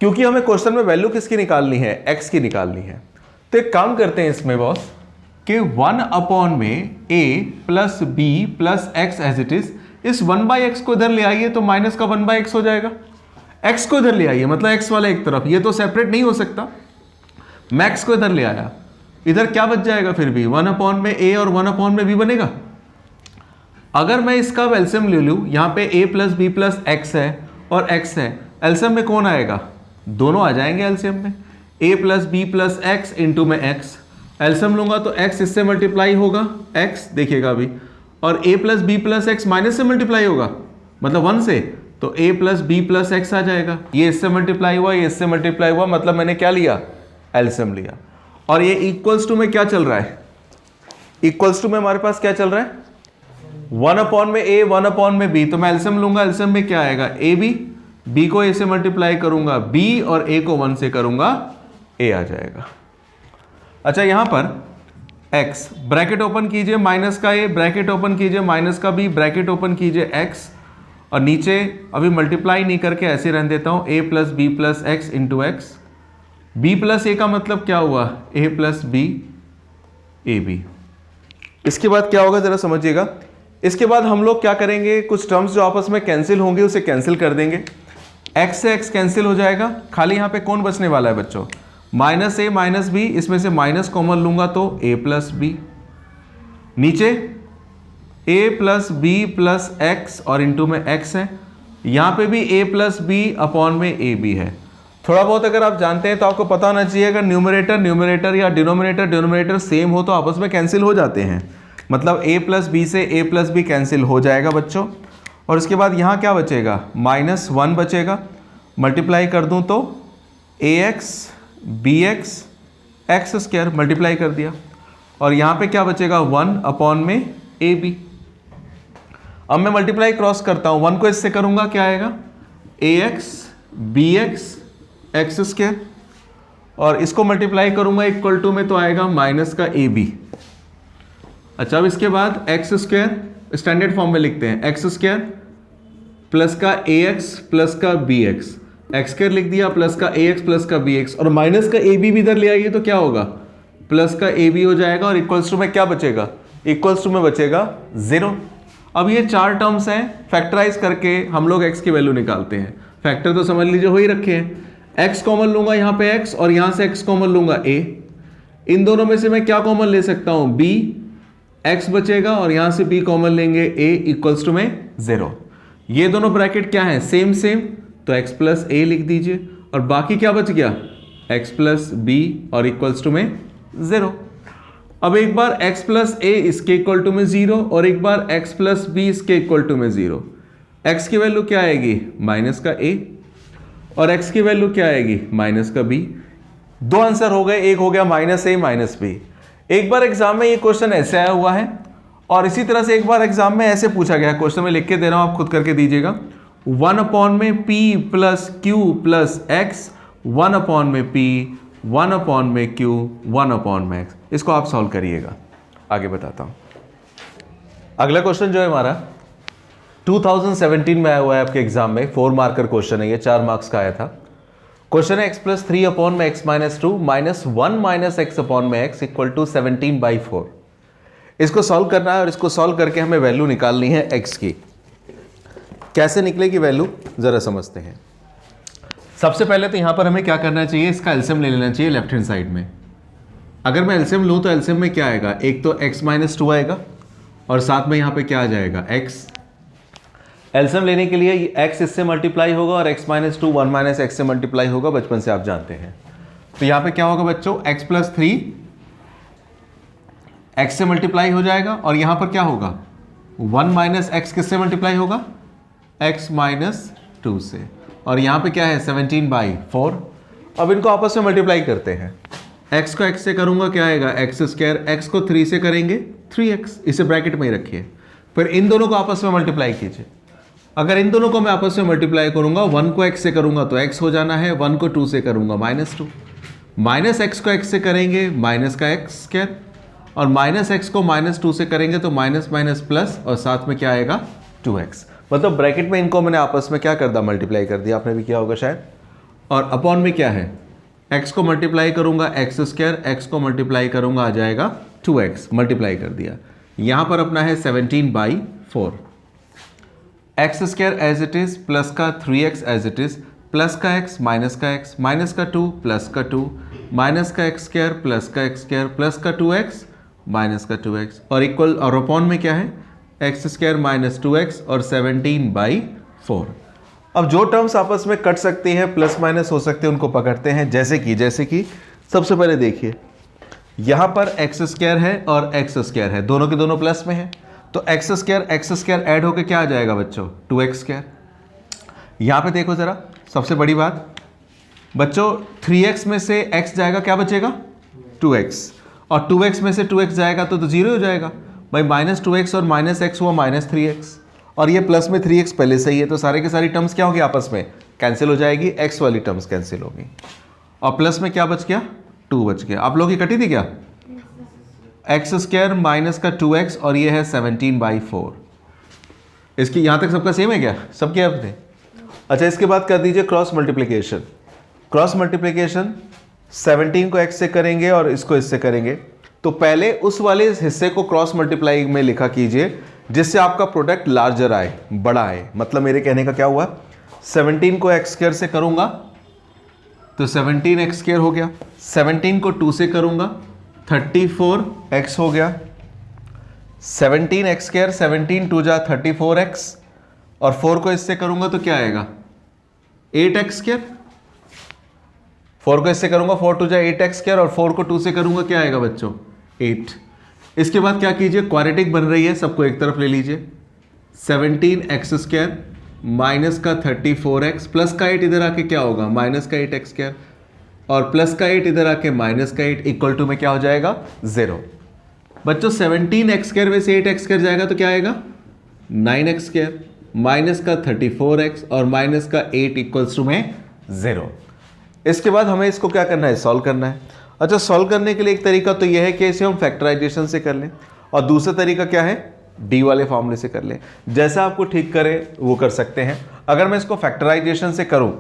क्योंकि हमें क्वेश्चन में वैल्यू किसकी निकालनी है, x की निकालनी है। तो एक काम करते हैं इसमें बॉस कि 1 अपॉन में a plus b plus X as it is, इस 1/x को इधर ले आइए तो माइनस का 1/x हो जाएगा। x को इधर ले आइए, मतलब x वाला एक तरफ, ये तो सेपरेट नहीं हो सकता। मैं x को इधर ले आया, इधर क्या बच जाएगा फिर भी 1 अपॉन में a और 1 अपॉन में b बनेगा। अगर मैं इसका एलसीएम ले लूँ, यहाँ पे a plus B plus X है और x है, एलसीएम में कौन आएगा, दोनों आ जाएंगे एलसीएम में, a plus B plus X into में x। एलसीएम लूंगा तो x इससे मल्टीप्लाई होगा, x देखिएगा अभी, और a plus B plus X minus से मल्टीप्लाई होगा, मतलब 1 से, तो a plus B plus X आ जाएगा। ये इससे मल्टीप्लाई हुआ, ये इससे मल्टीप्लाई हुआ, मतलब मैंने क्या लिया, एलसीएम लिया। और ये इक्वल्स टू में क्या चल रहा है, इक्वल्स टू में हमारे पास क्या चल रहा है, 1 अपॉन में a 1 अपॉन में b, तो मैं एलसीएम लूंगा, एलसीएम में क्या आएगा b को a से मल्टीप्लाई करूंगा b और a को 1 से करूंगा a आ जाएगा। अच्छा यहां पर x ब्रैकेट ओपन कीजिए माइनस का a, ब्रैकेट ओपन कीजिए माइनस का b, ब्रैकेट ओपन कीजिए x, और नीचे अभी मल्टीप्लाई नहीं करके ऐसे रहने देता हूं a plus B plus X into X. b plus a का मतलब क्या हुआ a plus B A B. इसके बाद क्या होगा जरा समझिएगा। इसके बाद हम लोग क्या करेंगे, कुछ टर्म्स जो आपस में कैंसिल होंगे उसे कैंसिल कर देंगे। x से x कैंसिल हो जाएगा, खाली यहां पे कौन बचने वाला है बच्चों, माइनस ए माइनस बी, इसमें से माइनस कॉमन लूंगा तो a प्लस बी, नीचे a plus B plus X और इंटू में x है, यहां पे भी a प्लस बी अपॉन में ए बी है। थोड़ा बहुत अगर आप जानते हैं तो आपको पता होना चाहिए अगर न्यूमरेटर न्यूमरेटर या डिनोमिनेटर सेम हो तो आपस में कैंसिल हो जाते हैं, मतलब a प्लस बी से a प्लस बी कैंसिल हो जाएगा बच्चों। और इसके बाद यहाँ क्या बचेगा, -1 बचेगा, मल्टीप्लाई कर दूँ तो ax bx x square multiply कर दिया, और यहाँ पे क्या बचेगा 1 अपॉन में ab। अब मैं मल्टीप्लाई क्रॉस करता हूँ, 1 को इससे करूँगा क्या आएगा ax bx एक्स स्क्वायर, और इसको मल्टीप्लाई करूंगा इक्वल टू में तो आएगा माइनस का ए बी। अच्छा अब इसके बाद एक्स स्क्वायर स्टैंडर्ड फॉर्म में लिखते हैं, एक्स स्क्वायर प्लस का ए एक्स प्लस का बी एक्स, एक्स स्क्वायर लिख दिया प्लस का ए एक्स प्लस का बी एक्स, और माइनस का ए बी भी इधर ले आइए तो क्या होगा प्लस का ए बी हो जाएगा, और इक्वल्स टू में क्या बचेगा, इक्वल्स टू में बचेगा 0। अब ये 4 टर्म्स हैं, फैक्टराइज करके हम लोग x की वैल्यू निकालते हैं। फैक्टर तो समझ लीजिए हो ही रखे हैं, x कॉमन लूंगा यहाँ पे x और यहाँ से x कॉमन लूंगा a, इन दोनों में से मैं क्या कॉमन ले सकता हूँ b, x बचेगा और यहाँ से b कॉमन लेंगे a इक्वल्स टू में 0। ये दोनों ब्रैकेट क्या है सेम सेम, तो x प्लस a लिख दीजिए, और बाकी क्या बच गया x प्लस b और इक्वल्स टू में 0। अब एक बार x प्लस a इसके इक्वल टू में 0 और एक बार x प्लस b इसके इक्वल टू में 0। x की वैल्यू क्या आएगी माइनस का a और x की वैल्यू क्या आएगी माइनस का b। दो आंसर हो गए, एक हो गया माइनस a माइनस b। एक बार एग्जाम में ये क्वेश्चन ऐसे आया हुआ है, और इसी तरह से एक बार एग्जाम में ऐसे पूछा गया, क्वेश्चन में लिख के दे रहा हूं आप खुद करके दीजिएगा। 1 अपॉन में p plus q plus x, 1 upon में p 1 अपॉन में q 1 अपॉन में x। इसको आप सॉल्व करिएगा, आगे बताता हूं। अगला क्वेश्चन जो है हमारा 2017 में आया हुआ है आपके एग्जाम में, 4 मार्कर क्वेश्चन है ये, 4 मार्क्स का आया था। क्वेश्चन है x प्लस 3 अपॉन में x minus 2 minus 1 minus x upon में x इक्वल टू 17/4। इसको सॉल्व करना है और इसको सॉल्व करके हमें वैल्यू निकालनी है x की। कैसे निकलेगी वैल्यू जरा समझते हैं। सबसे पहले तो यहां पर हमें क्या करना चाहिए, इसका एलसीएम ले लेना चाहिए लेफ्ट हैंड साइड में। अगर मैं एलसीएम लूं तो एलसीएम में क्या आएगा, एक तो x माइनस 2 आएगा और साथ में यहां पे क्या आ जाएगा x। एलसीएम लेने के लिए x इससे मल्टीप्लाई होगा और x माइनस 2 1 माइनस एक्स से मल्टीप्लाई होगा, बचपन से आप जानते हैं। तो यहां पे क्या होगा बच्चों, x प्लस 3 x से मल्टीप्लाई हो जाएगा, और यहां पर क्या होगा 1 माइनस एक्स किससे मल्टीप्लाई होगा x माइनस 2 से, और यहां पे क्या है 17/4। अब इनको आपस में मल्टीप्लाई करते हैं, x को x से करूंगा क्या आएगा एक्स स्क्वायर, x को 3 से करेंगे 3x, इसे ब्रैकेट में ही रखिए। फिर इन दोनों को आपस में मल्टीप्लाई कीजिए। अगर इन दोनों को मैं आपस में मल्टीप्लाई करूंगा, 1 को x से करूंगा तो x हो जाना है, 1 को 2 से करूंगा -2, माइनस x को x से करेंगे माइनस का एक्स स्क्वायर, और माइनस x को -2 से करेंगे तो माइनस माइनस प्लस, और साथ में क्या आएगा 2x। मतलब ब्रैकेट में इनको मैंने आपस में क्या कर दिया मल्टीप्लाई कर दिया, आपने भी किया होगा शायद। और अपॉन में क्या है, x को मल्टीप्लाई करूंगा एक्स स्क्वायर, x को मल्टीप्लाई करूंगा आ जाएगा 2x, मल्टीप्लाई कर दिया। यहां पर अपना है 17/4, X square as it is plus का 3x as it is, plus का x माइनस का 2 प्लस का 2 माइनस का x स्क्वायर प्लस का x स्क्वायर प्लस का 2x माइनस का 2x, और इक्वल और अपॉन में क्या है एक्स स्क्वायर माइनस 2x और 17/4। अब जो टर्म्स आपस में कट सकती हैं प्लस माइनस हो सकते हैं उनको पकड़ते हैं, जैसे कि सबसे पहले देखिए यहाँ पर एक्स स्क्वायर है और एक्स स्क्वायर है, दोनों के दोनों प्लस में है, तो एक्स स्क्वायर ऐड होकर क्या आ जाएगा बच्चों 2x स्क्वायर। यहाँ पे देखो ज़रा, सबसे बड़ी बात बच्चों 3x में से x जाएगा क्या बचेगा 2x, और 2x में से 2x जाएगा तो 0 हो जाएगा, भाई -2x और -x हुआ -3x, और ये प्लस में 3x पहले से ही है, तो सारे के सारी टर्म्स क्या होगी आपस में कैंसिल हो जाएगी, x वाली टर्म्स कैंसिल होगी, और प्लस में क्या बच गया 2 बच गया। आप लोगों की कटी थी क्या, x² माइनस का 2x और ये है 17/4। इसकी यहां तक सबका सेम है क्या, सबके आप थे। अच्छा इसके बाद कर दीजिए क्रॉस मल्टीप्लिकेशन। क्रॉस मल्टीप्लिकेशन 17 को x से करेंगे और इसको इससे करेंगे, तो पहले उस वाले हिस्से को क्रॉस मल्टीप्लाई में लिखा कीजिए जिससे आपका प्रोडक्ट लार्जर आए, बड़ा आए। मतलब मेरे कहने का क्या हुआ, 17 को x² से करूंगा तो 17x² हो गया, 17 को 2 से करूंगा 34x हो गया, 17x², 17 2 जा 34x, और 4 को इससे करूंगा तो क्या आएगा 8x², 4 को इससे करूंगा 4 2 जा 8x², और 4 को 2 से करूंगा क्या आएगा बच्चों 8। इसके बाद क्या कीजिए, क्वाड्रेटिक बन रही है, सबको एक तरफ ले लीजिए, 17x² माइनस का 34x प्लस का 8 इधर आके क्या होगा माइनस का 8x², और प्लस का 8 इधर आके माइनस का 8 इक्वल टू में क्या हो जाएगा 0। बच्चों 17x² में से 8x² जाएगा तो क्या आएगा 9x² माइनस का 34x और माइनस का 8 इक्वल्स टू में 0। इसके बाद हमें इसको क्या करना है, सॉल्व करना है। अच्छा सॉल्व करने के लिए एक तरीका तो यह है कि इसे हम फैक्टराइजेशन से कर लें, और दूसरा तरीका क्या है डी वाले फॉर्मूले से कर लें। जैसा आपको ठीक करे वो कर सकते हैं। अगर मैं इसको फैक्टराइजेशन से करूं,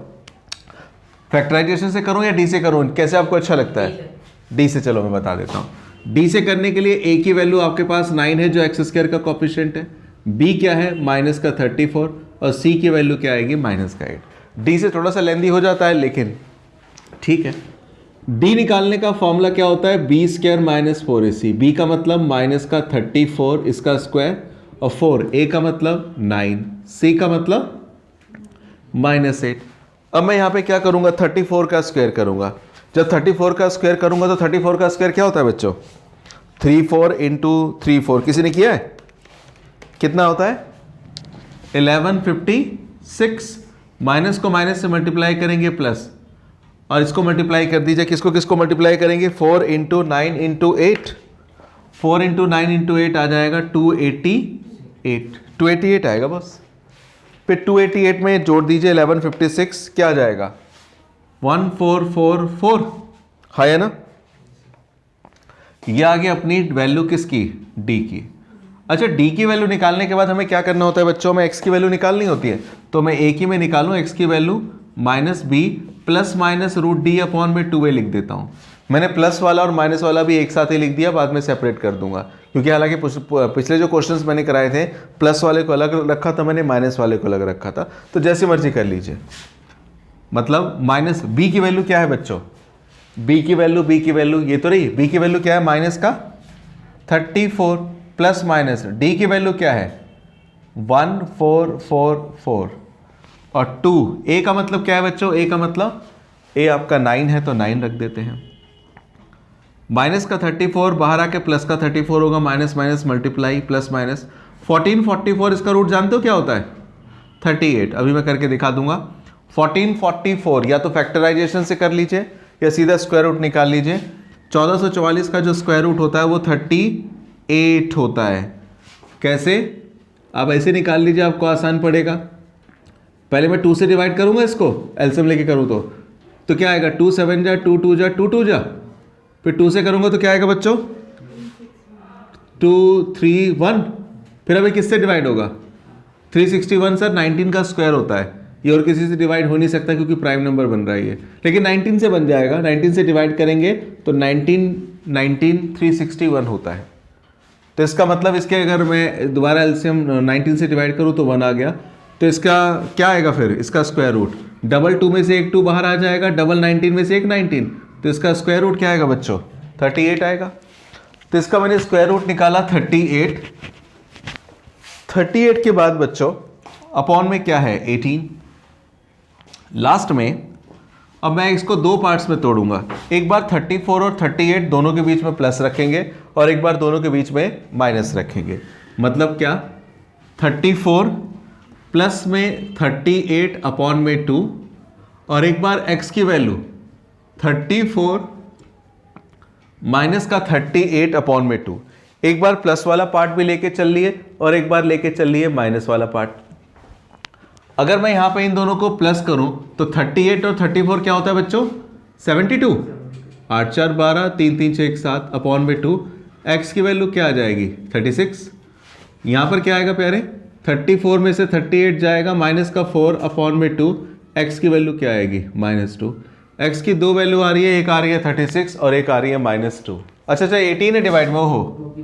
फैक्टराइजेशन से करूं या डी से करूं, कैसे आपको अच्छा लगता है, डी से। चलो मैं बता देता हूं। डी से करने के लिए ए की वैल्यू आपके पास 9 है जो x² का कोफिशिएंट है, बी क्या है माइनस का 34, और सी की वैल्यू क्या आएगी माइनस का 8। डी से थोड़ा सा लेंदी हो जाता है लेकिन ठीक है। डी निकालने का फॉर्मूला क्या होता है, b² माइनस 4ac। बी का मतलब माइनस का 34 इसका स्क्वायर, और 4 ए का मतलब 9, सी का मतलब -8। अब मैं यहां पे क्या करूंगा 34 का स्क्वायर करूंगा। जब 34 का स्क्वायर करूंगा तो 34 का स्क्वायर क्या होता है बच्चों 34 इंटू 3 4, किसी ने किया है, कितना होता है 1156। माइनस को माइनस से मल्टीप्लाई करेंगे प्लस, और इसको मल्टीप्लाई कर दीजिए, किसको किसको मल्टीप्लाई करेंगे 4 इंटू 9 इंटू 8, 4 इंटू 9 इंटू 8 आ जाएगा 288 आएगा बस। फिर 288 में जोड़ दीजिए 1156, क्या आ जाएगा 1444, है ना। ये आ गया अपनी वैल्यू किसकी, डी की। अच्छा डी की वैल्यू निकालने के बाद हमें क्या करना होता है बच्चों, में एक्स की वैल्यू निकालनी होती है, तो मैं ए की में निकालूं एक्स की value minus B plus minus root D upon में 2a लिख देता हूं। मैंने प्लस वाला और माइनस वाला भी एक साथ ही लिख दिया, बाद में सेपरेट कर दूंगा, क्योंकि हालांकि पिछले जो क्वेश्चंस मैंने कराए थे प्लस वाले को अलग रखा था मैंने, माइनस वाले को अलग रखा था, तो जैसे मर्जी कर लीजिए। मतलब माइनस बी की वैल्यू क्या है बच्चों, बी की वैल्यू ये तो रही, बी की वैल्यू क्या है माइनस का 34 प्लस माइनस डी की वैल्यू क्या है 1444, और 2 ए का मतलब क्या है बच्चों, ए का मतलब ए आपका 9 है तो 9 रख देते हैं। माइनस का 34 बाहर आके प्लस का 34 होगा, minus minus multiply plus minus 1444, इसका रूट जानते हो क्या होता है 38। अभी मैं करके दिखा दूंगा। 1444 या तो फैक्टराइजेशन से कर लीजिए या सीधा स्क्वायर रूट निकाल लीजिए। 1444 का जो स्क्वायर रूट होता है वो 38 होता है। कैसे, आप ऐसे निकाल लीजिए, आपको आसान पड़ेगा। पहले मैं 2 से डिवाइड करूंगा, इसको एलसीएम लेके करूं तो क्या आएगा 2 7 जा 2 2 जा 2 2 जा, फिर 2 से करूंगा तो क्या आएगा बच्चों 2 3 1, फिर अभी किससे डिवाइड होगा 361 सर 19 का स्क्वायर होता है, ये और किसी से डिवाइड हो नहीं सकता क्योंकि प्राइम नंबर बन रहा है ये, लेकिन 19 से बन जाएगा। 19 से डिवाइड करेंगे तो 19 361 होता है। तो इसका मतलब इसके अगर मैं दोबारा एलसीएम 19 से डिवाइड करूं तो 1 आ गया, तो इसका क्या आएगा फिर इसका स्क्वायर रूट, डबल 2 में से एक 2 बाहर आ जाएगा, डबल 19 में से एक 19, तो इसका स्क्वायर रूट क्या आएगा बच्चों 38 आएगा। तो इसका मैंने स्क्वायर रूट निकाला 38। 38 के बाद बच्चों अपॉन में क्या है 18 लास्ट में। अब मैं इसको दो पार्ट्स में तोड़ूंगा, एक बार 34 और 38 दोनों के बीच में प्लस रखेंगे और एक बार दोनों के बीच में माइनस रखेंगे। मतलब क्या 34 प्लस में 38 अपॉन में 2, और एक बार x की वैल्यू 34 माइनस का 38 अपॉन में 2। एक बार प्लस वाला पार्ट भी लेके चल लिए और एक बार लेके चल लिए माइनस वाला पार्ट। अगर मैं यहां पे इन दोनों को प्लस करूं तो 38 और 34 क्या होता है बच्चों? 72। 8 4 12, 3 3 6 7 अपॉन में 2। एक्स की वैल्यू क्या आ जाएगी? 36। यहां पर क्या आएगा प्यारे? 34 में से 38 जाएगा, माइनस का 4 अपॉन में 2। एक्स की वैल्यू क्या आएगी? -2। एक्स की दो वैल्यू आ रही है, एक आ रही है 36 और एक आ रही है -2। अच्छा 18 है डिवाइड में, हो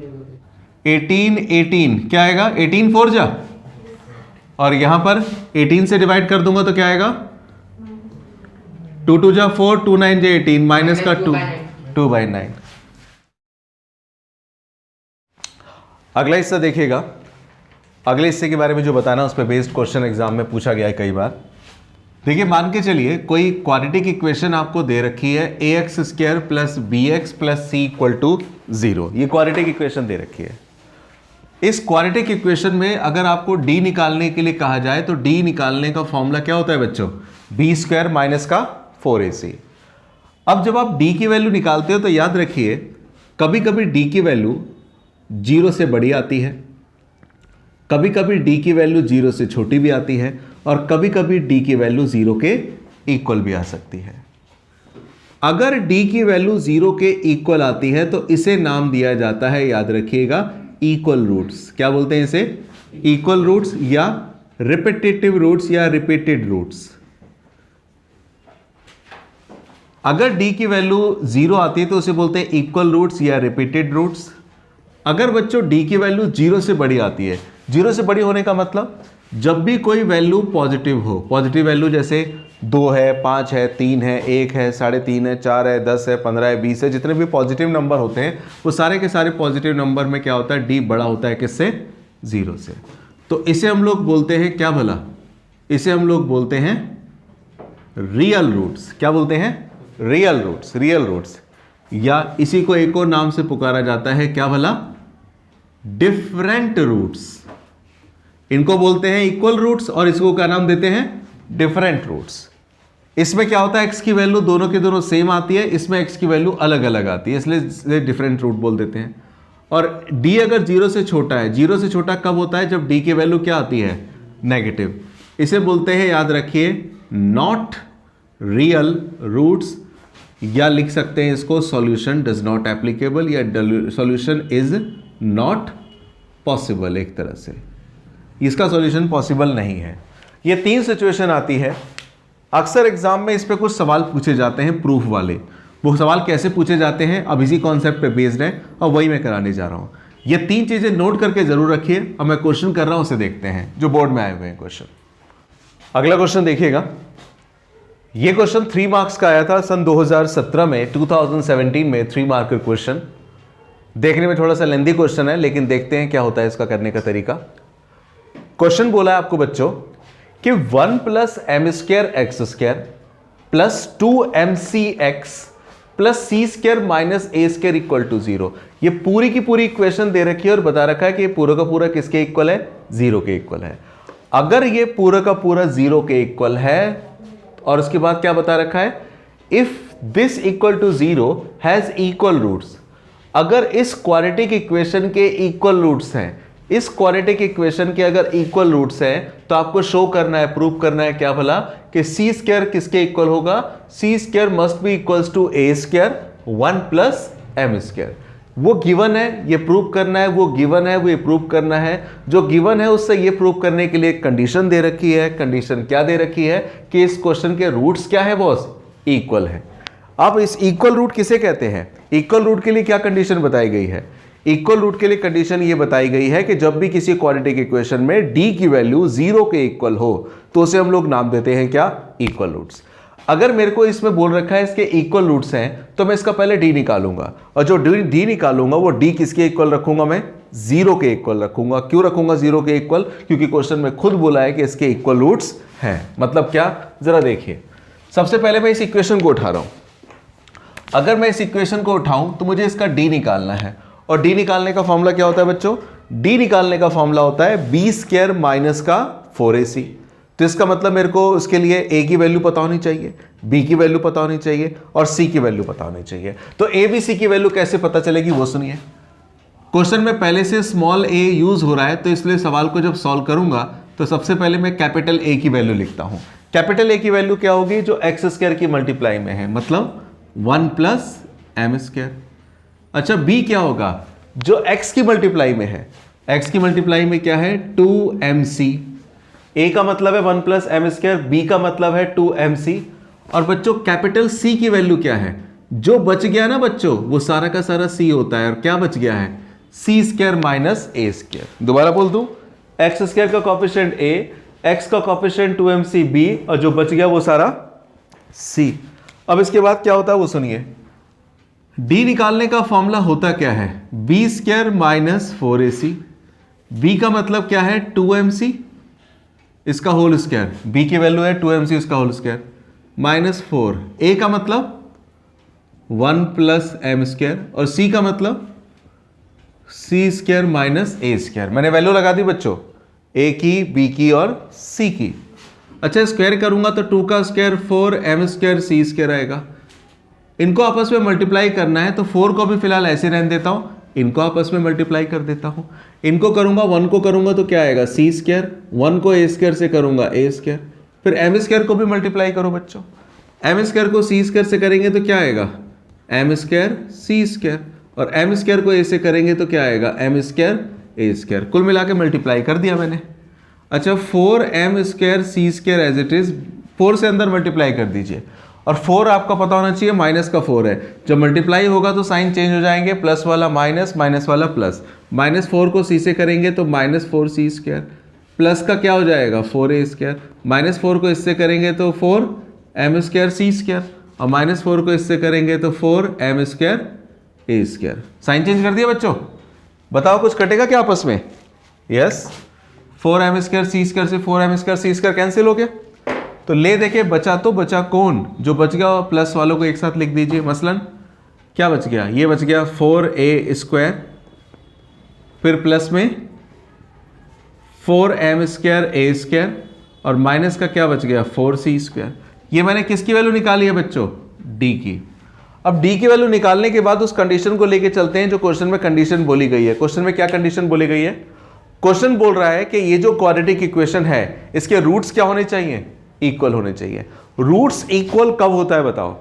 18 क्या आएगा? 18 4 जा, और यहां पर 18 से डिवाइड कर दूंगा तो क्या आएगा? 2 2 जा 4, 2 9 जा 18, माइनस का 2/9। अगला हिस्सा देखिएगा। अगले हिस्से के बारे में जो बताना उस पर बेस्ड क्वेश्चन एग्जाम में पूछा गया है कई बार। देखिए मान के चलिए कोई क्वाड्रेटिक इक्वेशन आपको दे रखी है ax² + bx + c = 0। ये क्वाड्रेटिक इक्वेशन दे रखी है। इस क्वाड्रेटिक इक्वेशन में अगर आपको d निकालने के लिए कहा जाए तो d निकालने का फॉर्मूला क्या होता है बच्चों? b² - का 4ac। अब जब आप d की वैल्यू निकालते हो तो याद रखिए कभी कभी d की वैल्यू 0 से बड़ी आती है, कभी कभी d की वैल्यू 0 से छोटी भी आती है, और कभी कभी d की वैल्यू 0 के इक्वल भी आ सकती है। अगर d की वैल्यू 0 के इक्वल आती है तो इसे नाम दिया जाता है, याद रखिएगा, इक्वल रूट्स। क्या बोलते हैं इसे? इक्वल रूट्स या रिपीटेटिव रूट्स या रिपीटेड रूट्स। अगर d की वैल्यू 0 आती है तो उसे बोलते हैं इक्वल रूट्स या रिपीटेड रूट्स। अगर बच्चों d की वैल्यू 0 से बड़ी आती है, 0 से बड़ी होने का मतलब जब भी कोई वैल्यू पॉजिटिव हो, पॉजिटिव वैल्यू जैसे 2 है, 5 है, 3 है, 1 है, 3.5 है, 4 है, 10 है, 15 है, 20 है, जितने भी पॉजिटिव नंबर होते हैं वो सारे के सारे पॉजिटिव नंबर में क्या होता है? d बड़ा होता है किससे? 0 से। तो इसे हम लोग बोलते हैं क्या भला? इसे हम लोग बोलते हैं रियल रूट्स। क्या बोलते हैं? Real roots. रियल रूट्स, या इसी को एक और नाम से पुकारा जाता है क्या भला? Different roots. इनको बोलते हैं इक्वल रूट्स और इसको क्या नाम देते हैं? Different roots. इसमें क्या होता है? x की वैल्यू दोनों के दोनों सेम आती है, इसमें x की वैल्यू अलग अलग आती है, इसलिए डिफरेंट रूट बोल देते हैं। और d अगर 0 से छोटा है, 0 से छोटा कब होता है? जब d की वैल्यू क्या आती है? नेगेटिव। इसे बोलते हैं, याद रखिए, नॉट रियल रूट्स, या लिख सकते हैं इसको सॉल्यूशन डज नॉट एप्लीकेबल, या सॉल्यूशन इज नॉट पॉसिबल। एक तरह से इसका सॉल्यूशन पॉसिबल नहीं है। ये 3 सिचुएशन आती है। अक्सर एग्जाम में इस पे कुछ सवाल पूछे जाते हैं प्रूफ वाले। वो सवाल कैसे पूछे जाते हैं अब इसी कॉन्सेप्ट पे बेस्ड है और वही मैं कराने जा रहा हूं। ये 3 चीजें नोट करके जरूर रखिए। अब मैं क्वेश्चन कर रहा हूं, उसे देखते हैं जो बोर्ड में आए हुए हैं क्वेश्चन। अगला क्वेश्चन देखिएगा। ये क्वेश्चन 3 मार्क्स का आया था सन 2017 में, 2017 में 3 मार्क का क्वेश्चन। देखने में थोड़ा सा लेंदी क्वेश्चन है, लेकिन देखते हैं क्या होता है इसका करने का तरीका। क्वेश्चन बोला है आपको बच्चों कि 1 + m² x² + 2mcx + c² - a² = 0। ये पूरी की पूरी इक्वेशन दे रखी है और बता रखा है कि ये पूरा का पूरा किसके इक्वल है? 0 के इक्वल है। अगर ये पूरा का पूरा 0 के इक्वल है और उसके बाद क्या बता रखा है? If this equal to 0 has equal roots. अगर इस क्वाड्रेटिक इक्वेशन के इक्वल रूट्स हैं, इस क्वाड्रेटिक इक्वेशन के अगर इक्वल रूट्स हैं तो आपको शो करना है, प्रूव करना है क्या भला? कि c² किसके इक्वल होगा? c² must be equals to a² 1 + m²। वो गिवन है, ये प्रूव करना है, वो गिवन है, वो ये प्रूव करना है। जो गिवन है उससे ये प्रूव करने के लिए कंडीशन दे रखी है। कंडीशन क्या दे रखी है? कि इस क्वेश्चन के रूट्स क्या है बॉस? इक्वल है। अब इस इक्वल रूट किसे कहते हैं? इक्वल रूट के लिए क्या कंडीशन बताई गई है? इक्वल रूट के लिए कंडीशन ये बताई गई है कि जब भी किसी क्वाड्रेटिक इक्वेशन में d की वैल्यू 0 के इक्वल हो तो उसे हम लोग नाम देते हैं क्या? Equal roots. अगर मेरे को इसमें बोल रखा है इसके इक्वल रूट्स हैं तो मैं इसका पहले d निकालूंगा, और जो d निकालूंगा वो d किसके इक्वल रखूंगा? मैं 0 के इक्वल रखूंगा। क्यों रखूंगा 0 के इक्वल? क्योंकि क्वेश्चन में खुद बोला है कि इसके इक्वल रूट्स हैं। मतलब क्या? जरा देखिए। सबसे पहले मैं इस इक्वेशन को उठा रहा हूं। अगर मैं इस इक्वेशन को उठाऊं तो मुझे इसका d निकालना है, और d निकालने का फॉर्मूला क्या होता है बच्चों? d निकालने का फॉर्मूला होता है b² - का 4ac। तो इसका मतलब मेरे को उसके लिए a की वैल्यू पता होनी चाहिए, b की वैल्यू पता होनी चाहिए और c की वैल्यू पता होनी चाहिए। तो a b c की वैल्यू कैसे पता चलेगी वो सुनिए। क्वेश्चन में पहले से स्मॉल ए यूज हो रहा है, तो इसलिए सवाल को जब सॉल्व करूंगा तो सबसे पहले मैं कैपिटल ए की वैल्यू लिखता हूं। कैपिटल ए की वैल्यू क्या होगी? जो एक्स स्क्वायर की मल्टीप्लाई में है, मतलब 1 प्लस एम स्क्वायर। अच्छा, बी क्या होगा? जो एक्स की मल्टीप्लाई में है, एक्स की मल्टीप्लाई में क्या है? 2mc। ए का मतलब है 1 प्लस एम स्क्वायर, बी का मतलब है 2mc। और बच्चों कैपिटल सी की वैल्यू क्या है? जो बच गया ना बच्चों, वो सारा का सारा सी होता है। और क्या बच गया है? सी स्क्वायर माइनस ए स्क्वायर। दोबारा बोल दूं, एक्स स्क्वायर का कॉफिशिएंट ए, एक्स का कॉफिशिएंट 2mc बी, और जो बच गया वो सारा सी। अब इसके बाद क्या होता है वो सुनिए। डी निकालने का फॉर्मूला होता क्या है? B square minus 4ac। B का मतलब क्या है? 2mc, इसका होल स्क्वायर। बी की वैल्यू है 2mc, इसका होल स्क्वायर माइनस 4। ए का मतलब 1 प्लस एम स्क्वायर, और सी का मतलब सी स्क्वायर माइनस ए स्क्वायर। मैंने वैल्यू लगा दी बच्चों, ए की, बी की और सी की। अच्छा, स्क्वायर करूंगा तो 2 का square 4 M square C square आएगा। इनको आपस में मल्टीप्लाई करना है, तो 4 को भी फिलहाल ऐसे रहने देता हूं, इनको आपस में मल्टीप्लाई कर देता हूं। इनको करूंगा, 1 को करूंगा तो क्या आएगा? सी स्क्वायर। 1 को ए स्क्वायर से करूंगा ए स्क्वायर। फिर एम स्क्वायर को भी मल्टीप्लाई करो बच्चों, एम स्क्वायर को सी स्क्वायर से करेंगे तो क्या आएगा? M square C square. और एम स्क्वायर को ए से करेंगे तो क्या आएगा? M square A square. कुल मिला के मल्टीप्लाई कर दिया मैंने। अच्छा, 4m square C square as it is, 4 से अंदर मल्टीप्लाई कर दीजिए। और 4 आपका पता होना चाहिए माइनस का 4 है। जब मल्टीप्लाई होगा तो साइन चेंज हो जाएंगे, प्लस वाला माइनस, माइनस वाला प्लस। माइनस 4 को सी से करेंगे तो माइनस 4c स्क्वायर, प्लस का क्या हो जाएगा? 4a square. माइनस 4 को इससे करेंगे तो 4m स्क्वायर सी स्क्वायर, और माइनस 4 को इससे करेंगे तो 4m square A square. Sign change कर दिया बच्चों? बताओ कुछ कटेगा क्या आपस में? Yes, 4m square C square से 4m square C square cancel हो गया। तो ले देखे बचा तो बचा कौन? जो बच गया प्लस वालों को एक साथ लिख दीजिए। मसलन क्या बच गया? ये बच गया 4a स्क्वायर, फिर प्लस में 4m स्क्वायर ए स्क्वायर, और माइनस का क्या बच गया? 4c square. ये मैंने किसकी वैल्यू निकाली है बच्चों? डी की। अब डी की वैल्यू निकालने के बाद उस कंडीशन को लेके चलते हैं जो क्वेश्चन में कंडीशन बोली गई है। क्वेश्चन में क्या कंडीशन बोली गई है? क्वेश्चन बोल रहा है कि ये जो क्वाड्रेटिक इक्वेशन है, इसके रूट्स क्या होने चाहिए? इक्वल होने चाहिए। रूट्स इक्वल कब होता है बताओ?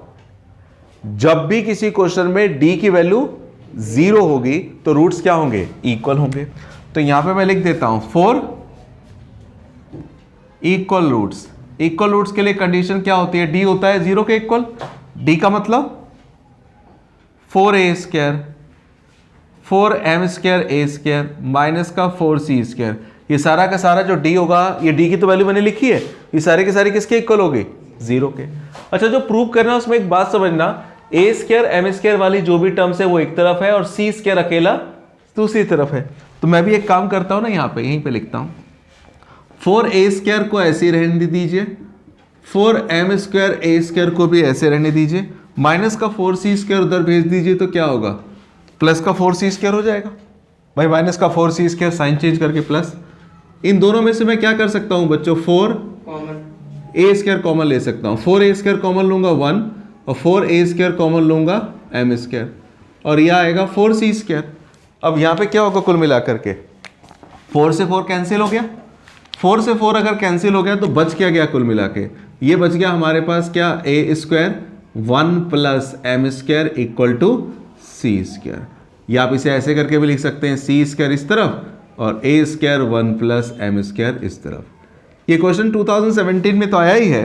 जब भी किसी क्वेश्चन में डी की वैल्यू 0 होगी तो रूट्स क्या होंगे? इक्वल होंगे। तो यहां पे मैं लिख देता हूं 4 इक्वल रूट्स। इक्वल रूट्स के लिए कंडीशन क्या होती है? डी होता है 0 के इक्वल। डी का मतलब 4a square 4m square A square minus का 4c स्क्वायर। ये सारा का सारा जो d होगा, ये d की तो वैल्यू मैंने लिखी है, ये सारे के सारे किसके इक्वल हो गए? 0 के। अच्छा, जो प्रूव करना है उसमें एक बात समझना, a स्क्वायर m स्क्वायर वाली जो भी टर्म्स है वो एक तरफ है और c स्क्वायर अकेला दूसरी तरफ है। तो मैं भी एक काम करता हूं ना, यहाँ पे यहीं पे लिखता हूं 4a स्क्वायर को ऐसे रहने दीजिए, 4m स्क्वायर ए स्क्वायर को भी ऐसे रहने दीजिए, माइनस का 4c स्क्वायर उधर भेज दीजिए तो क्या होगा? प्लस का 4c स्क्वायर हो जाएगा। भाई माइनस का 4c स्क्वायर साइन चेंज करके प्लस। इन दोनों में से मैं क्या कर सकता हूं बच्चों? 4 a स्क्वायर कॉमन ले सकता हूं। 4a स्क्वायर कॉमन लूंगा 1, और 4a स्क्वायर कॉमन लूंगा m स्क्वायर, और यह आएगा 4c स्क्वायर। अब यहां पे क्या होगा कुल मिलाकर के? 4 से 4 कैंसिल हो गया। 4 से 4 अगर कैंसिल हो गया तो बच क्या गया कुल मिला के? ये बच गया हमारे पास क्या? a square 1 plus M square equal to C square. या आप इसे ऐसे करके भी लिख सकते हैं, सी स्क्वायर इस तरफ और ए स्क्वायर 1 प्लस एम स्क्वायर इस तरफ। ये क्वेश्चन 2017 में तो आया ही है,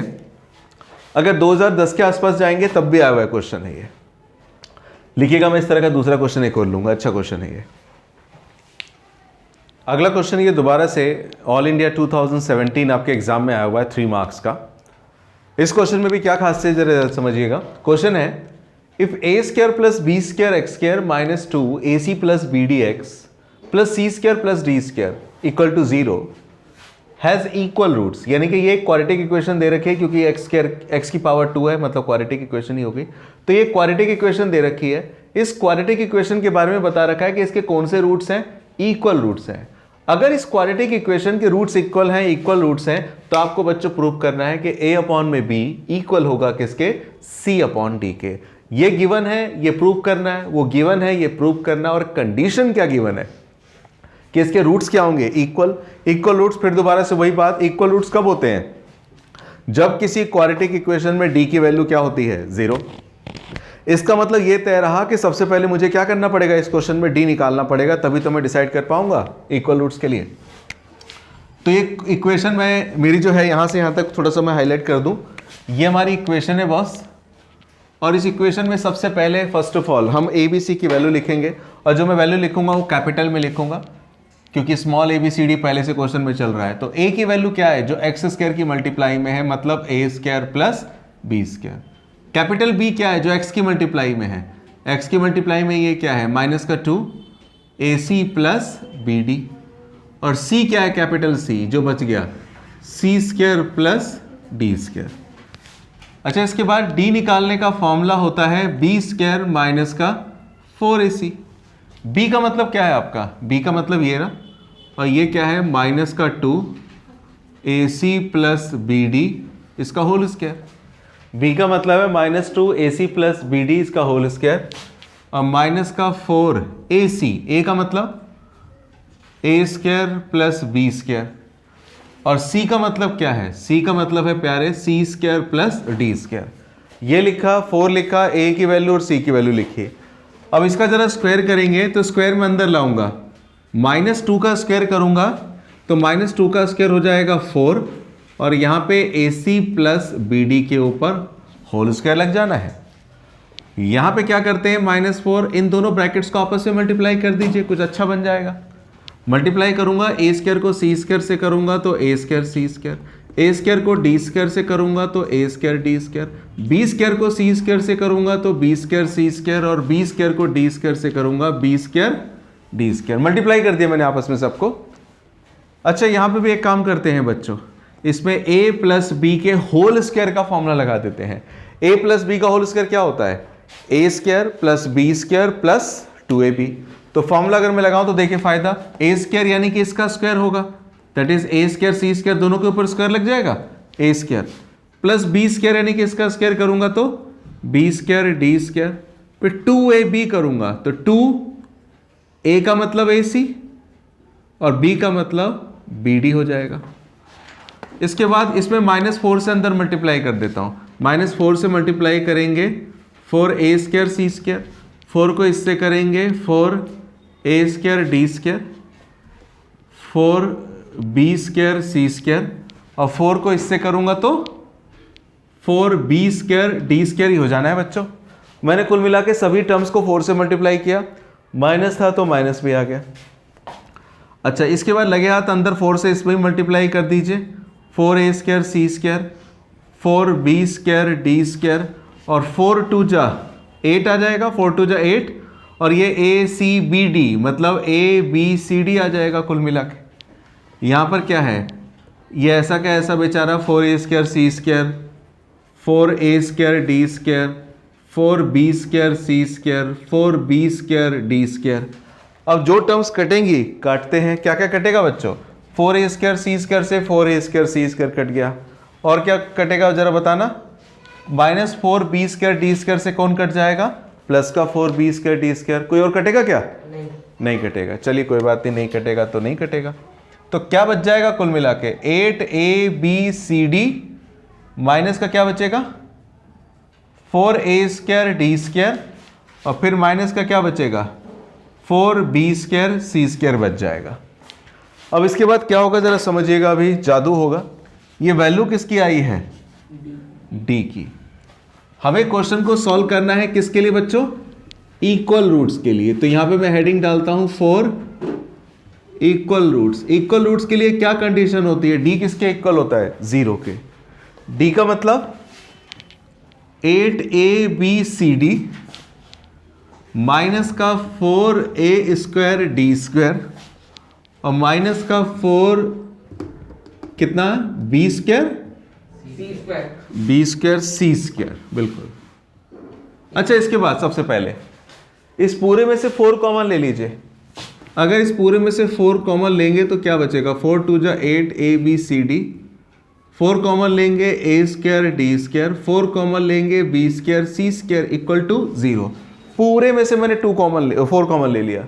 अगर 2010 के आसपास जाएंगे तब भी आया हुआ क्वेश्चन है ये। लिखिएगा, मैं इस तरह का दूसरा क्वेश्चन एक और लूंगा, अच्छा क्वेश्चन है ये। अगला क्वेश्चन ये दोबारा से ऑल इंडिया 2017 आपके एग्जाम में आया हुआ है 3 मार्क्स का। इस क्वेश्चन में भी क्या खास है जरा समझिएगा। क्वेश्चन है if A square plus B square X square minus 2 A C plus B D X plus C square plus D square equal to 0 has equal roots. यानी कि ये क्वाड्रेटिक इक्वेशन दे रखी है, क्योंकि एक्स स्क्वायर एक्स की पावर 2 है, मतलब क्वाड्रेटिक इक्वेशन ही होगी। तो ये क्वाड्रेटिक इक्वेशन दे रखी है। इस क्वाड्रेटिक इक्वेशन के बारे में बता रखा है कि इसके कौन से रूट्स हैं? इक्वल रूट्स हैं। अगर इस क्वाड्रेटिक इक्वेशन के रूट्स इक्वल हैं, इक्वल रूट्स हैं, तो आपको बच्चों प्रूव करना है कि a अपॉन में b इक्वल होगा किसके? c अपॉन d के। ये गिवन है, ये प्रूव करना है, वो गिवन है, ये प्रूव करना है, और कंडीशन क्या गिवन है कि इसके रूट्स क्या होंगे, इक्वल रूट्स। फिर दोबारा से वही बात, इक्वल रूट्स कब होते हैं, जब किसी क्वाड्रेटिक इक्वेशन में डी की वैल्यू क्या होती है, 0। इसका मतलब ये तय रहा कि सबसे पहले मुझे क्या करना पड़ेगा, इस क्वेश्चन में डी निकालना पड़ेगा, तभी तो मैं डिसाइड कर पाऊंगा इक्वल रूट्स के लिए। तो ये इक्वेशन में मेरी जो है यहां से यहां तक थोड़ा सा मैं हाईलाइट कर दूं, ये हमारी इक्वेशन है बॉस। और इस इक्वेशन में सबसे पहले फर्स्ट ऑफ ऑल हम ए बी सी की वैल्यू लिखेंगे, और जो मैं वैल्यू लिखूंगा वो कैपिटल में लिखूंगा, क्योंकि small A B C D पहले से क्वेश्चन में चल रहा है। तो ए की वैल्यू क्या है, जो एक्स स्क्वायर की मल्टीप्लाई में है, मतलब A square plus B square. Capital B क्या है, जो एक्स की मल्टीप्लाई में है, एक्स की मल्टीप्लाई में ये क्या है, माइनस का 2 A C plus B D. और सी क्या है, कैपिटल सी जो बच गया, सी स्क्वायर प्लस डी स्क्वायर। अच्छा, इसके बाद डी निकालने का फॉर्मूला होता है बी स्क्वायर माइनस का 4ac। बी का मतलब क्या है आपका, बी का मतलब ये ना, और ये क्या है, माइनस का 2ac प्लस बी डी इसका होल स्क्वायर। बी का मतलब है minus 2ac plus B D इसका होल स्क्वायर, और माइनस का 4ac, ए का मतलब A square plus B square. और सी का मतलब क्या है, सी का मतलब है प्यारे सी स्क्वायर प्लस डी स्क्वायर। ये लिखा, 4 लिखा, ए की वैल्यू और सी की वैल्यू लिखी। अब इसका जरा स्क्वायर करेंगे तो स्क्वायर में अंदर लाऊंगा, -2 का स्क्वायर करूंगा तो -2 का स्क्वायर हो जाएगा 4, और यहाँ पे ए सी प्लस बी डी के ऊपर होल स्क्वायर लग जाना है। यहाँ पे क्या करते हैं, -4, इन दोनों ब्रैकेट्स को आपस में मल्टीप्लाई कर दीजिए, कुछ अच्छा बन जाएगा। मल्टीप्लाई करूंगा, ए स्क्वायर को सी स्क्वायर से करूंगा तो A square C square, A square को डी स्क्वायर से करूंगा तो A square D square, B square को सी स्क्वायर से करूंगा तो बी स्क्वायर सी स्क्वायर, और बी स्क्वायर को डी स्क्वायर से करूंगा B square D square. Multiply कर दिया मैंने आपस में सबको। अच्छा, यहाँ पे भी एक काम करते हैं बच्चों, इसमें ए प्लस बी के होल स्क्वायर का फॉर्मूला लगा देते हैं। ए प्लस बी का होल स्क्वायर क्या होता है, A square plus B square plus 2ab। तो फॉर्मूला अगर मैं लगाऊं तो देखिए फायदा, ए स्क्वायर यानी कि इसका स्क्वायर होगा, that is A square C square, दोनों के ऊपर स्क्वायर लग जाएगा, A square plus B square यानी कि इसका स्क्वायर करूंगा तो बी स्क्वायर डी स्क्वायर। फिर 2ab करूंगा तो 2a का मतलब ए सी और बी का मतलब बी डी हो जाएगा। इसके बाद इसमें -4 से अंदर मल्टीप्लाई कर देता हूं, -4 से मल्टीप्लाई करेंगे 4a स्क्वायर सी स्क्वायर, 4 को इससे करेंगे 4a square D square, 4b square C square, और 4 को इससे करूंगा तो 4b स्क्वायर डी स्क्वायर ही हो जाना है बच्चों। मैंने कुल मिला के सभी टर्म्स को 4 से मल्टीप्लाई किया, माइनस था तो माइनस भी आ गया। अच्छा, इसके बाद लगे हाथ अंदर 4 से इसमें मल्टीप्लाई कर दीजिए, 4a square C square, 4b square D square, और 4 2 जा 8 आ जाएगा, 4 2 जा 8, और ये ए सी बी डी मतलब ए बी सी डी आ जाएगा कुल मिला के। यहाँ पर क्या है, ये ऐसा क्या ऐसा बेचारा 4a square C square, 4a square D square, 4b square C square, 4b square D square. अब जो टर्म्स कटेंगी काटते हैं, क्या क्या कटेगा बच्चों, 4a स्क्वायर सी स्क्वायर से 4a square C square cut गया, और क्या कटेगा जरा बताना, -4b स्क्वायर डी स्क्वायर से कौन कट जाएगा, प्लस का 4b स्क्वायर डी स्क्वायर। कोई और कटेगा क्या, नहीं कटेगा। चलिए कोई बात नहीं कटेगा तो नहीं कटेगा। तो क्या बच जाएगा कुल मिला के 8abcd, माइनस का क्या बचेगा 4a स्क्वायर डी स्क्वायर, और फिर माइनस का क्या बचेगा 4b स्क्वायर सी स्क्वायर बच जाएगा। अब इसके बाद क्या होगा जरा समझिएगा, अभी जादू होगा। ये वैल्यू किसकी आई है, डी की। हमें क्वेश्चन को सॉल्व करना है किसके लिए बच्चों, इक्वल रूट्स के लिए। तो यहां पे मैं हेडिंग डालता हूं for equal roots. Equal roots के लिए क्या कंडीशन होती है, डी किसके इक्वल होता है, 0 के। डी का मतलब 8abcd माइनस का 4a स्क्वायर डी स्क्वायर, और माइनस का 4 कितना B square B square C square, बिल्कुल। अच्छा, इसके बाद सबसे पहले इस पूरे में से 4 कॉमन ले लीजिए। अगर इस पूरे में से 4 कॉमन लेंगे तो क्या बचेगा, 4 2 जा 8abcd, 4 कॉमन लेंगे A square D square, 4 common लेंगे B square C square equal to 0। पूरे में से मैंने 4 कॉमन ले लिया।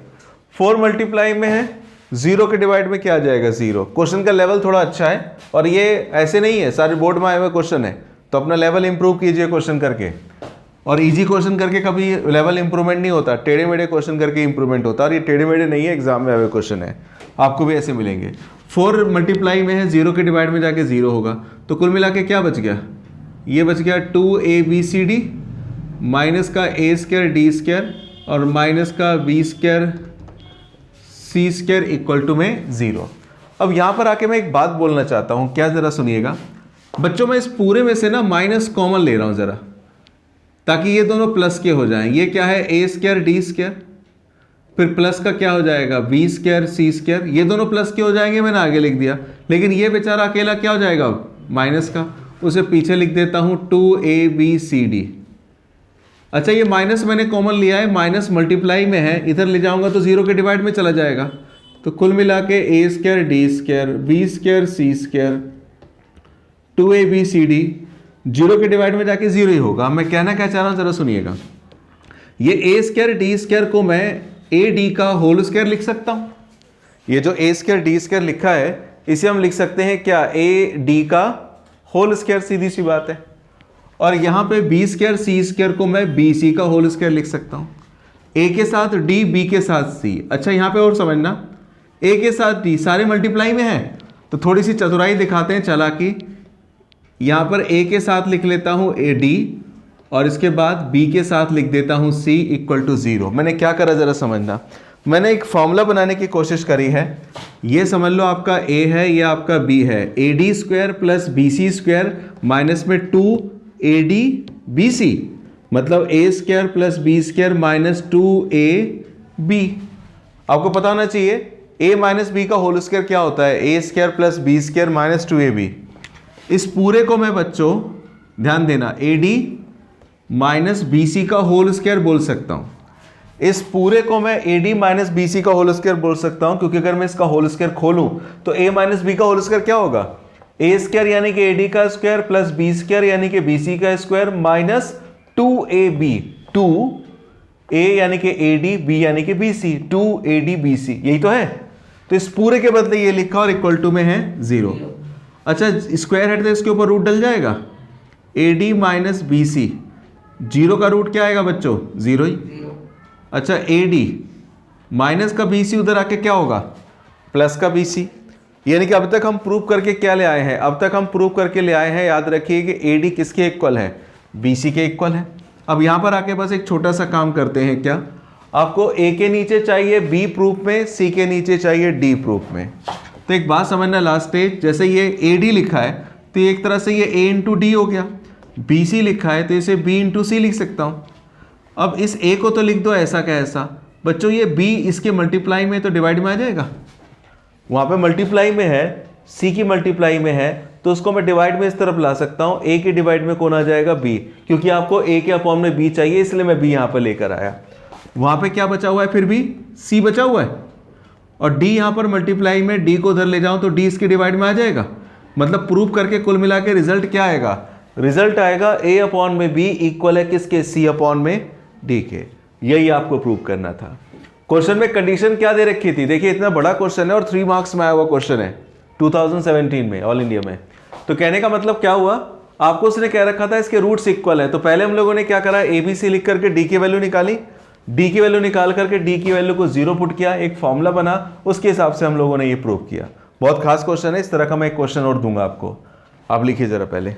4 मल्टीप्लाई में है, 0 के डिवाइड में क्या आ जाएगा 0। क्वेश्चन का लेवल थोड़ा अच्छा है और ये ऐसे नहीं है सारे बोर्ड में आए हुए क्वेश्चन है, तो अपना लेवल इंप्रूव कीजिए क्वेश्चन करके। और इजी क्वेश्चन करके कभी लेवल इंप्रूवमेंट नहीं होता, टेढ़े मेढ़े क्वेश्चन करके इंप्रूवमेंट होता है। और ये टेढ़े मेढ़े नहीं है, एग्जाम में आए हुए क्वेश्चन है, आपको भी ऐसे मिलेंगे। 4 मल्टीप्लाई में है, 0 के डिवाइड में जाके 0 होगा, तो कुल मिला के क्या बच गया, ये बच गया 2abcd माइनस का ए स्क्वायर डी स्क्वायर और माइनस का B square C square equal to में 0। अब यहाँ पर आके मैं एक बात बोलना चाहता हूँ, क्या ज़रा सुनिएगा बच्चों। मैं इस पूरे में से ना माइनस कॉमन ले रहा हूँ ज़रा, ताकि ये दोनों प्लस के हो जाएं। ये क्या है, ए स्क्वायर डी स्क्वायर, फिर प्लस का क्या हो जाएगा बी स्क्वायर सी स्क्वायर, ये दोनों प्लस के हो जाएंगे, मैंने आगे लिख दिया। लेकिन ये बेचारा अकेला क्या हो जाएगा अब माइनस का, उसे पीछे लिख देता हूँ 2abcd। अच्छा ये माइनस मैंने कॉमन लिया है, माइनस मल्टीप्लाई में है, इधर ले जाऊंगा तो 0 के डिवाइड में चला जाएगा। तो कुल मिला के A square D square B square C square 2abcd 0 के डिवाइड में जाके 0 ही होगा। मैं कहना क्या चाह रहा हूँ ज़रा सुनिएगा। ये ए स्क्वायर डी स्क्वायर को मैं ए डी का होल स्क्वायर लिख सकता हूँ। ये जो ए स्क्वायर डी स्क्वायर लिखा है इसे हम लिख सकते हैं क्या, ए डी का होल स्क्वायर, सीधी सी बात है। और यहाँ पे बी स्क्वायर सी स्क्वायर को मैं बी सी का होल स्क्वायर लिख सकता हूँ। ए के साथ डी, बी के साथ सी। अच्छा यहाँ पे और समझना, ए के साथ डी सारे मल्टीप्लाई में है, तो थोड़ी सी चतुराई दिखाते हैं चालाकी। यहाँ पर ए के साथ लिख लेता हूँ ए डी और इसके बाद बी के साथ लिख देता हूँ सी इक्वल टू 0। मैंने क्या करा ज़रा समझना, मैंने एक फॉर्मूला बनाने की कोशिश करी है। ये समझ लो आपका ए है, ये आपका बी है, A D square plus B C square minus में 2abc, मतलब A square plus B square minus 2ab। आपको पता होना चाहिए a माइनस बी का होल स्क्वायर क्या होता है, A square plus B square minus 2ab। इस पूरे को मैं बच्चों ध्यान देना ad माइनस बी सी का होल स्क्वायर बोल सकता हूँ। इस पूरे को मैं ad माइनस बी सी का होल स्क्वायर बोल सकता हूँ, क्योंकि अगर मैं इसका होल स्क्वायर खोलूँ तो a माइनस बी का होल स्क्वायर क्या होगा, ए स्क्वायर यानी कि ad का स्क्वायर प्लस बी स्क्वायर यानी कि bc का स्क्वायर माइनस 2ab, 2a यानी कि ad, b यानी कि bc, 2adbc, यही तो है। तो इस पूरे के बदले ये लिखा और इक्वल टू में है 0। अच्छा स्क्वायर है तो इसके ऊपर रूट डल जाएगा, ad माइनस बी सी, 0 का रूट क्या आएगा बच्चों 0 ही। अच्छा ad माइनस का bc उधर आके क्या होगा प्लस का bc। यानी कि अब तक हम प्रूव करके क्या ले आए हैं, अब तक हम प्रूव करके ले आए हैं, याद रखिए कि ad किसके इक्वल है, bc के इक्वल है। अब यहाँ पर आके बस एक छोटा सा काम करते हैं, क्या आपको a के नीचे चाहिए b प्रूफ में, c के नीचे चाहिए d प्रूफ में। तो एक बात समझना लास्ट स्टेज, जैसे ये ad लिखा है तो एक तरह से ये a इंटू डी हो गया, bc लिखा है तो इसे b इंटू सी लिख सकता हूँ। अब इस a को तो लिख दो ऐसा का ऐसा, बच्चों ये b इसके मल्टीप्लाई में तो डिवाइड में आ जाएगा, वहाँ पे मल्टीप्लाई में है, c की मल्टीप्लाई में है, तो उसको मैं डिवाइड में इस तरफ ला सकता हूँ। a के डिवाइड में कौन आ जाएगा b, क्योंकि आपको a के अपॉन में b चाहिए, इसलिए मैं b यहाँ पर लेकर आया। वहाँ पे क्या बचा हुआ है, फिर भी c बचा हुआ है, और d यहाँ पर मल्टीप्लाई में d को उधर ले जाऊँ तो d इसके डिवाइड में आ जाएगा। मतलब प्रूफ करके कुल मिला के रिजल्ट क्या आएगा, रिजल्ट आएगा a अपॉन में b इक्वल है किसके, c अपॉन में d के। यही आपको प्रूव करना था। क्वेश्चन में कंडीशन क्या दे रखी थी, देखिए इतना बड़ा क्वेश्चन है और 3 मार्क्स में आया हुआ क्वेश्चन है 2017 में ऑल इंडिया में। तो कहने का मतलब क्या हुआ, आपको उसने कह रखा था इसके रूट्स इक्वल है, तो पहले हम लोगों ने क्या करा, ABC लिख करके d की वैल्यू निकाली, d की वैल्यू निकाल करके d की वैल्यू को 0 पुट किया, एक फॉर्मूला बना, उसके हिसाब से हम लोगों ने ये प्रूव किया। बहुत खास क्वेश्चन है, इस तरह का मैं एक क्वेश्चन और दूंगा आपको, आप लिखिए जरा पहले।